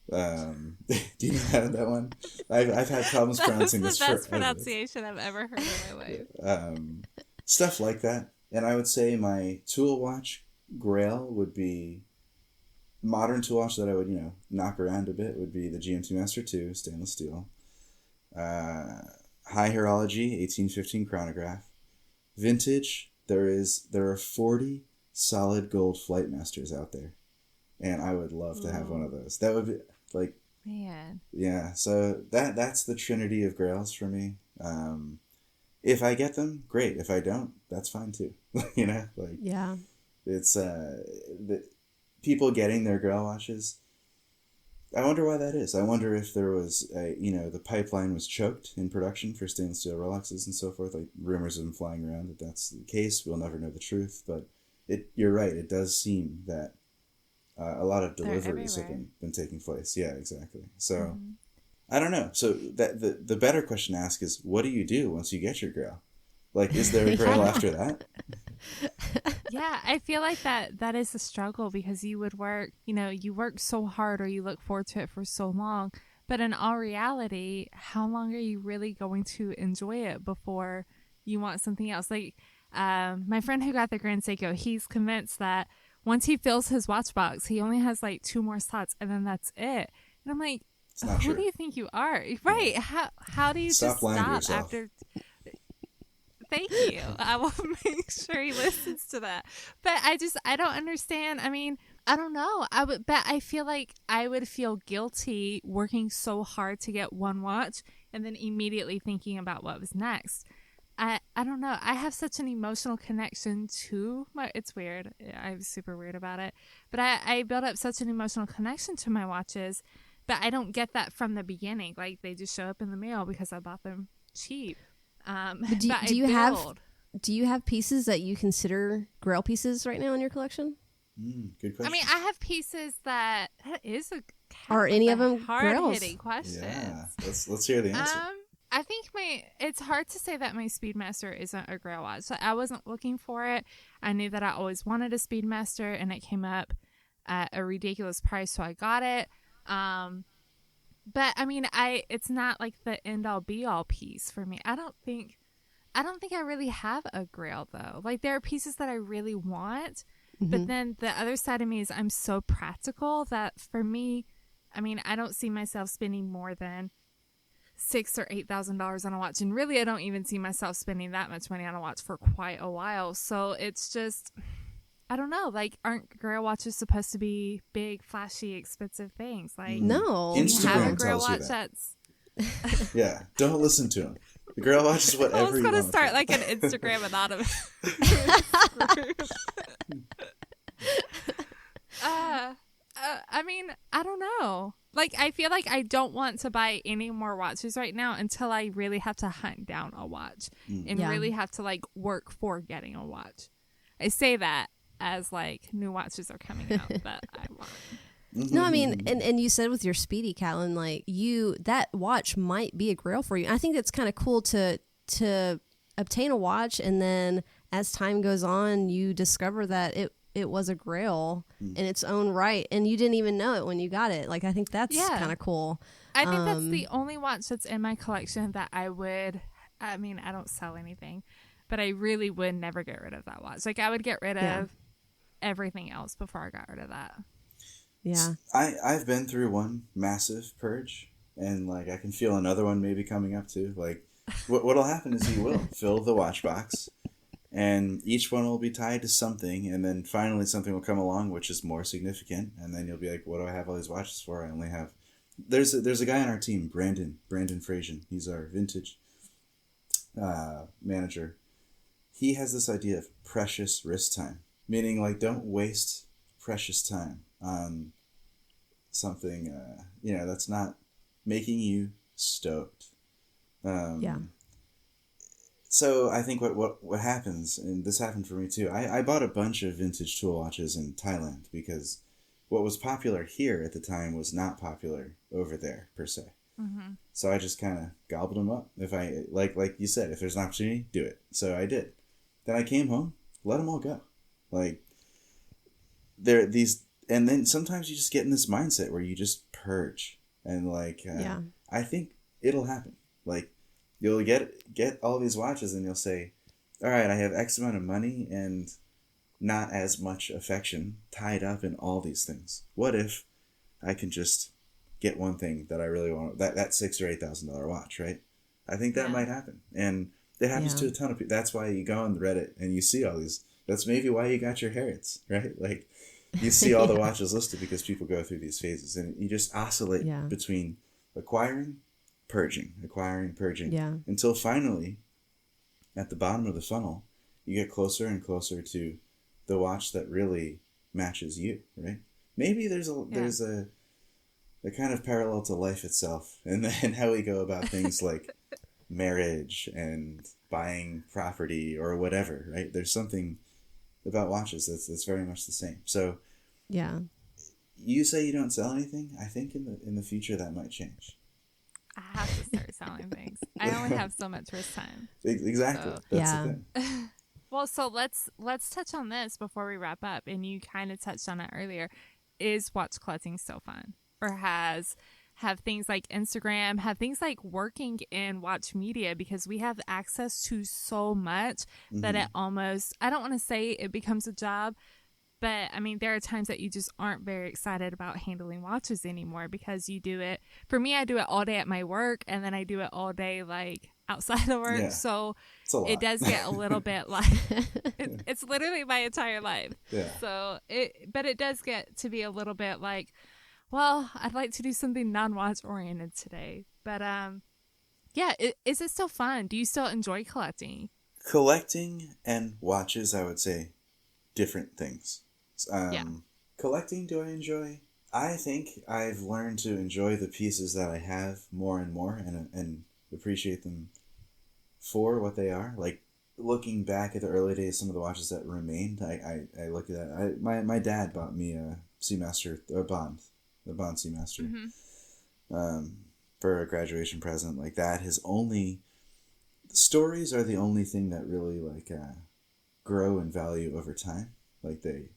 Do you know that one? I've had problems pronouncing this. That's the best pronunciation I've ever heard in my life. Stuff like that. And I would say my tool watch Grail would be modern tool watch that I would, knock around a bit would be the GMT Master 2 stainless steel. High Horology 1815 chronograph. Vintage, there are 40 solid gold Flight Masters out there. And I would love to have one of those. That would be like, man. Yeah, so that's the trinity of Grails for me. If I get them, great. If I don't, that's fine too. It's the people getting their Grail watches. I wonder why that is. I wonder if there was the pipeline was choked in production for stainless steel Rolexes and so forth. Like rumors have been flying around that that's the case. We'll never know the truth, but you're right. It does seem that a lot of deliveries have been taking place. Yeah, exactly. So I don't know. So that the better question to ask is, what do you do once you get your Grail? Like, is there a Grail after that? Yeah, I feel like that is a struggle because you would work, you work so hard or you look forward to it for so long. But in all reality, how long are you really going to enjoy it before you want something else? Like my friend who got the Grand Seiko, he's convinced that once he fills his watch box, he only has like 2 more slots and then that's it. And I'm like, who do you think you are? Right. How do you stop after... Thank you. I will make sure he listens to that. But I don't understand. I mean, I don't know. I feel like I would feel guilty working so hard to get one watch and then immediately thinking about what was next. I don't know. I have such an emotional connection to it's weird. I'm super weird about it. But I built up such an emotional connection to my watches, but I don't get that from the beginning. Like they just show up in the mail because I bought them cheap. But do you have pieces that you consider Grail pieces right now in your collection? Good question. I mean, I have pieces that is a are any of them hard-hitting question. Yeah, let's hear the answer. I think it's hard to say that my Speedmaster isn't a Grail watch. So I wasn't looking for it. I knew that I always wanted a Speedmaster, and it came up at a ridiculous price, so I got it. But I mean, it's not like the end all be all piece for me. I don't think I really have a Grail though. Like there are pieces that I really want, but then the other side of me is I'm so practical that for me, I mean, I don't see myself spending more than $6,000 or $8,000 on a watch, and really, I don't even see myself spending that much money on a watch for quite a while. So it's just, I don't know. Like, aren't Grail watches supposed to be big, flashy, expensive things? Like, no, Instagram you have a Grail tells watch you that. that's. Yeah, don't listen to him. The Grail watch is whatever. I was going to start like an Instagram anonymous group. I mean, I don't know. Like, I feel like I don't want to buy any more watches right now until I really have to hunt down a watch and really have to, like, work for getting a watch. I say that as, like, new watches are coming out that I want. No, I mean, and you said with your Speedy, Callan, like, that watch might be a grail for you. I think it's kind of cool to obtain a watch, and then as time goes on, you discover that it was a grail in its own right, and you didn't even know it when you got it. Like, I think that's kind of cool. I think that's the only watch that's in my collection that I mean, I don't sell anything, but I really would never get rid of that watch. Like, I would get rid of everything else before I got rid of that. Yeah. I've been through one massive purge, and, like, I can feel another one maybe coming up too. Like, what'll happen is you will fill the watch box, and each one will be tied to something, and then finally something will come along which is more significant, and then you'll be like, what do I have all these watches for? I only have... There's a guy on our team, Brandon Frazian. He's our vintage manager. He has this idea of precious wrist time, meaning, like, don't waste precious time on something that's not making you stoked. So I think what happens, and this happened for me too, I bought a bunch of vintage tool watches in Thailand because what was popular here at the time was not popular over there per se. Mm-hmm. So I just kind of gobbled them up. If I like you said, if there's an opportunity, do it. So I did. Then I came home, let them all go. Like, and then sometimes you just get in this mindset where you just purge, and like I think it'll happen. Like, you'll get all these watches, and you'll say, all right, I have X amount of money and not as much affection tied up in all these things. What if I can just get one thing that I really want, that $6,000 or $8,000 watch, right? I think that might happen, and it happens to a ton of people. That's why you go on Reddit and you see all these. That's maybe why you got your Harrods, right? Like, you see all the watches listed because people go through these phases, and you just oscillate between acquiring, purging, until finally, at the bottom of the funnel, you get closer and closer to the watch that really matches you, right? Maybe there's a kind of parallel to life itself, and then how we go about things like marriage and buying property or whatever, right? There's something about watches that's very much the same. So you say you don't sell anything. I think in the future that might change. I have to start selling things. I only have so much wrist time. Exactly. So. That's the thing. Well, so let's touch on this before we wrap up. And you kind of touched on it earlier. Is watch collecting still fun? Or have things like Instagram, have things like working in watch media, because we have access to so much that it almost, I don't want to say it becomes a job, but I mean, there are times that you just aren't very excited about handling watches anymore because you do it. For me, I do it all day at my work, and then I do it all day like outside of work. Yeah. So it does get a little bit like it's literally my entire life. Yeah. So but it does get to be a little bit like, well, I'd like to do something non-watch oriented today. But is it still fun? Do you still enjoy collecting? Collecting and watches, I would say, different things. Collecting, do I enjoy? I think I've learned to enjoy the pieces that I have more and more, and appreciate them for what they are. Like, looking back at the early days, some of the watches that remained, I look at that. My dad bought me a Seamaster, the Bond Seamaster, for a graduation present. Like, that has only... Stories are the only thing that really, like, grow in value over time. Like, they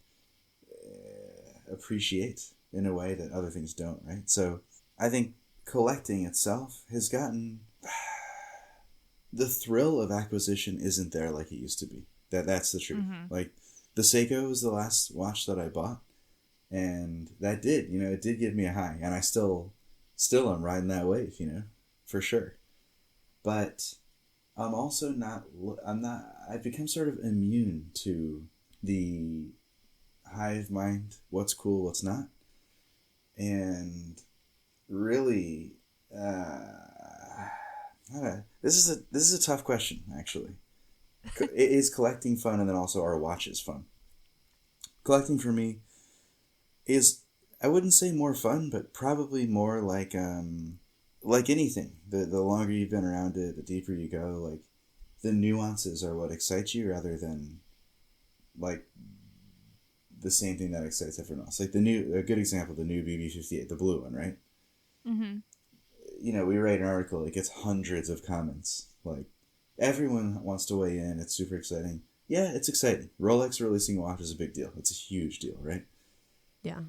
appreciate in a way that other things don't, right? So I think collecting itself has gotten... the thrill of acquisition isn't there like it used to be. That's the truth. Like, the Seiko was the last watch that I bought, and that did, it did give me a high, and I still am riding that wave, for sure. But I'm also I've become sort of immune to the hive mind, what's cool, what's not. And really, this is a tough question, actually. Is collecting fun, and then also are watches fun? Collecting for me is, I wouldn't say more fun, but probably more like anything. The longer you've been around it, the deeper you go. Like the nuances are what excites you, rather than like the same thing that excites everyone else. Like a good example, the new BB-58, the blue one, right? Mm-hmm. You know, we write an article, it gets hundreds of comments. Like, everyone wants to weigh in. It's super exciting. Yeah, it's exciting. Rolex releasing a watch is a big deal. It's a huge deal, right? Yeah.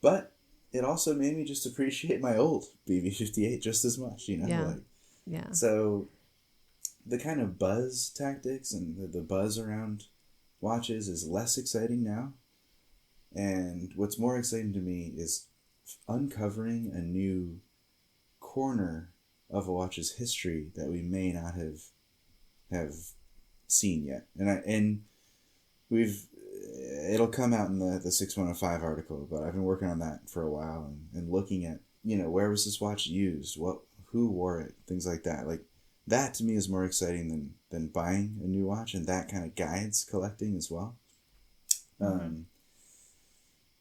But it also made me just appreciate my old BB-58 just as much, you know? Yeah. Like, yeah. So the kind of buzz tactics and the buzz around watches is less exciting now. And what's more exciting to me is uncovering a new corner of a watch's history that we may not have seen yet. And it'll come out in the 6105 article, but I've been working on that for a while and looking at, you know, where was this watch used? Who wore it? Things like that. Like that to me is more exciting than buying a new watch, and that kind of guides collecting as well. Mm-hmm.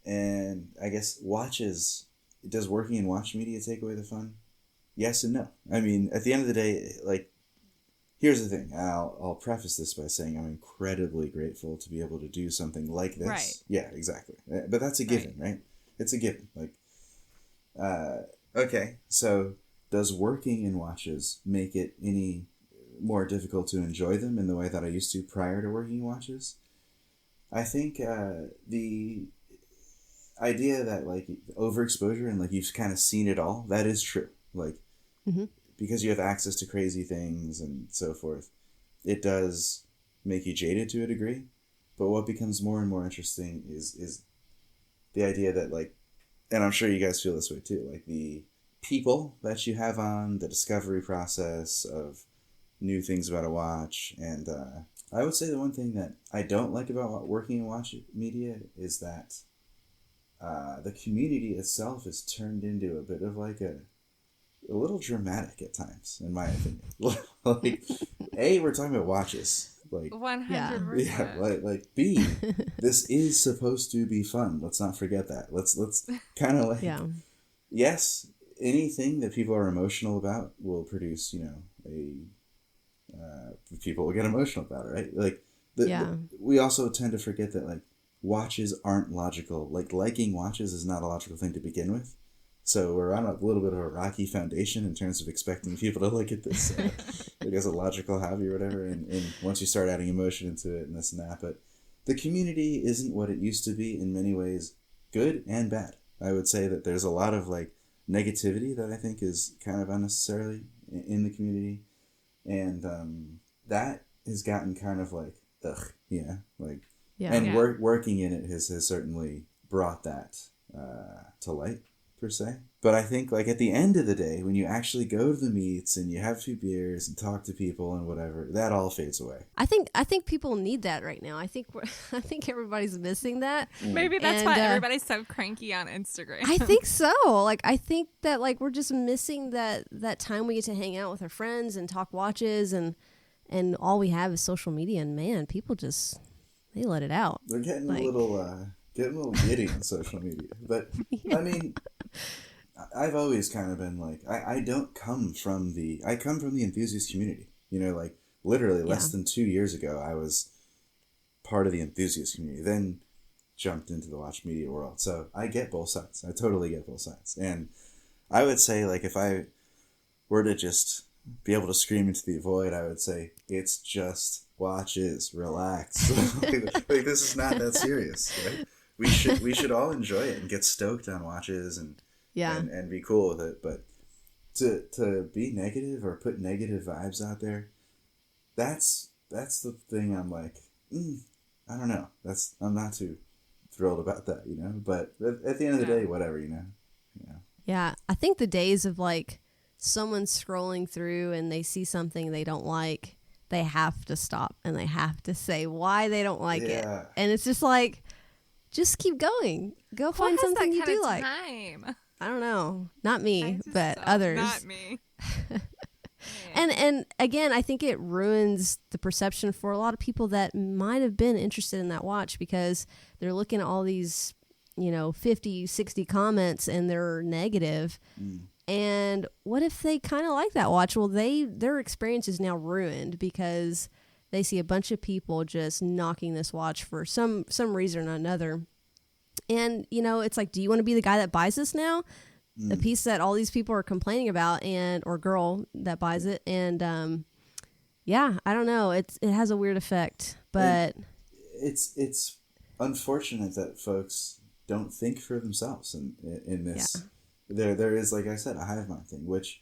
And I guess watches, does working in watch media take away the fun? Yes and no. I mean, at the end of the day, like, here's the thing. I'll preface this by saying I'm incredibly grateful to be able to do something like this. Right. Yeah, exactly. But that's a given, right? It's a given. Like, okay, so does working in watches make it any more difficult to enjoy them in the way that I used to prior to working in watches? I think the idea that, like, overexposure and, like, you've kind of seen it all, that is true. Like, mm-hmm. Because you have access to crazy things and so forth, it does make you jaded to a degree. But what becomes more and more interesting is the idea that, like, and I'm sure you guys feel this way too, like the people that you have on, the discovery process of new things about a watch. And I would say the one thing that I don't like about working in watch media is that the community itself is turned into a bit of like a little dramatic at times, in my opinion. Like, A, we're talking about watches. Like 100%. Yeah, like B, this is supposed to be fun. Let's not forget that. Let's kind of like, yes, anything that people are emotional about will produce, you know, people will get emotional about it, right? Like, we also tend to forget that, like, watches aren't logical. Like, liking watches is not a logical thing to begin with. So we're on a little bit of a rocky foundation in terms of expecting people to look at this like as a logical hobby or whatever. And once you start adding emotion into it and this and that. But the community isn't what it used to be in many ways, good and bad. I would say that there's a lot of, like, negativity that I think is kind of unnecessarily in the community. And that has gotten kind of like, ugh, working in it has certainly brought that to light, per se. But I think, like, at the end of the day, when you actually go to the meets and you have a few beers and talk to people and whatever, that all fades away. I think people need that right now. I think everybody's missing that. Maybe that's why everybody's so cranky on Instagram. I think so. Like, I think that, like, we're just missing that time we get to hang out with our friends and talk watches, and all we have is social media. And man, people just, they let it out. They're getting a little giddy on social media. But I mean, I've always kind of been like, I come from the enthusiast community. You know, like, literally less than 2 years ago, I was part of the enthusiast community, then jumped into the watch media world. So I get both sides. I totally get both sides. And I would say, like, if I were to just be able to scream into the void, I would say, it's just watches, relax. like, this is not that serious, right? We should all enjoy it and get stoked on watches and be cool with it. But to be negative or put negative vibes out there, that's the thing. I'm like, I don't know. I'm not too thrilled about that, you know. But at the end of the day, whatever, you know. Yeah, I think the days of, like, someone scrolling through and they see something they don't like, they have to stop and they have to say why they don't like it. And it's just like, just keep going. Go find something you do like. Time? I don't know. Not me, but others. Not me. And again, I think it ruins the perception for a lot of people that might have been interested in that watch, because they're looking at all these 50, 60 comments and they're negative. And what if they kind of like that watch? Well, their experience is now ruined because they see a bunch of people just knocking this watch for some reason or another. And, it's like, do you want to be the guy that buys this now? The piece that all these people are complaining about or girl that buys it. And, I don't know. It has a weird effect, but it's unfortunate that folks don't think for themselves in this. There is, like I said, a hive mind thing, which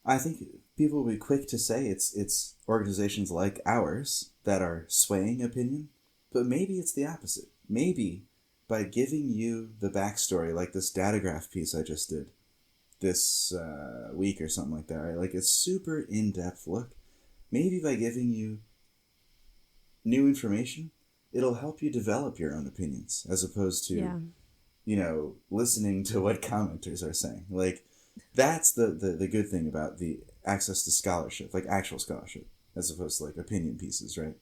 I think people will be quick to say it's organizations like ours that are swaying opinion, but maybe it's the opposite. Maybe by giving you the backstory, like this datagraph piece I just did this week or something like that, right? Like a super in-depth look. Maybe by giving you new information, it'll help you develop your own opinions as opposed to, listening to what commenters are saying. Like, that's the good thing about the access to scholarship, like actual scholarship, as opposed to like opinion pieces, right?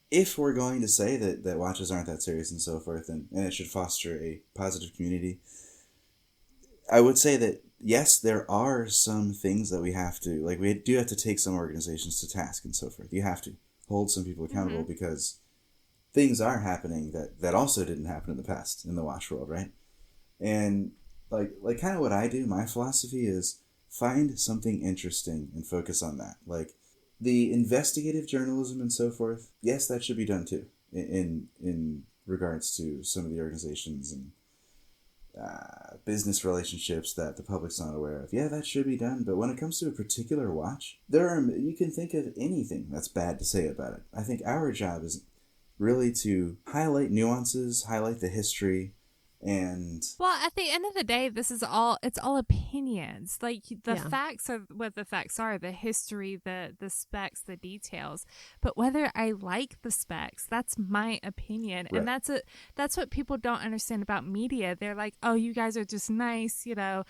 If we're going to say that watches aren't that serious and so forth, and it should foster a positive community, I would say that, yes, there are some things that we have to, like, we do have to take some organizations to task and so forth. You have to hold some people accountable because things are happening that also didn't happen in the past in the watch world, right? And like kind of what I do, my philosophy is find something interesting and focus on that. Like the investigative journalism and so forth, yes, that should be done too in regards to some of the organizations and business relationships that the public's not aware of. Yeah, that should be done. But when it comes to a particular watch, you can think of anything that's bad to say about it. I think our job is really to highlight nuances, highlight the history, and at the end of the day, it's all opinions. Like the facts are what the facts are, the history, the specs, the details. But whether I like the specs, that's my opinion. Right. And that's what people don't understand about media. They're like, oh, you guys are just nice, you don't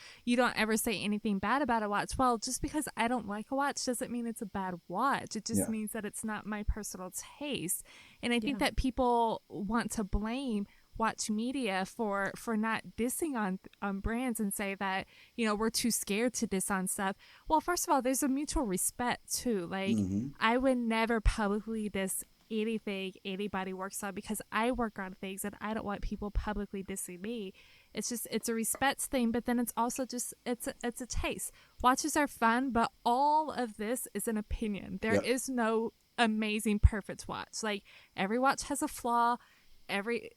ever say anything bad about a watch. Well, just because I don't like a watch doesn't mean it's a bad watch. It just means that it's not my personal taste. And I think that people want to blame watch media for not dissing on brands and say that, we're too scared to diss on stuff. Well, first of all, there's a mutual respect too. Like I would never publicly diss anything anybody works on because I work on things and I don't want people publicly dissing me. It's a respect thing, but then it's also just it's a taste. Watches are fun, but all of this is an opinion. There is no amazing perfect watch. Like every watch has a flaw.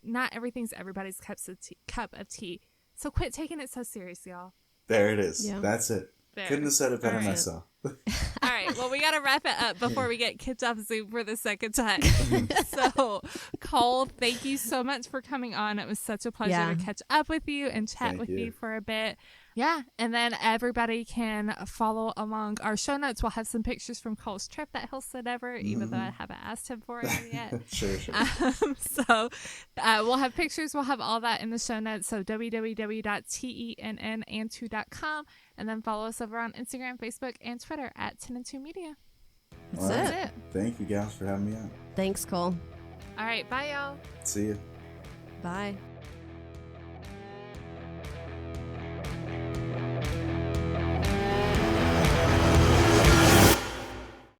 Not everything's everybody's cup of tea. So quit taking it so serious, y'all. There it is. Yeah. That's it. There. Couldn't have said it better myself. All right. Well, we got to wrap it up before we get kicked off Zoom for the second time. So, Cole, thank you so much for coming on. It was such a pleasure to catch up with you and chat with you for a bit. Yeah. And then everybody can follow along our show notes. We'll have some pictures from Cole's trip that he'll send over, even though I haven't asked him for it yet. Sure. So we'll have pictures. We'll have all that in the show notes. So www.tennand2.com. And then follow us over on Instagram, Facebook, and Twitter at Tenn Media. That's it. Thank you, guys, for having me on. Thanks, Cole. All right. Bye, y'all. See you. Bye.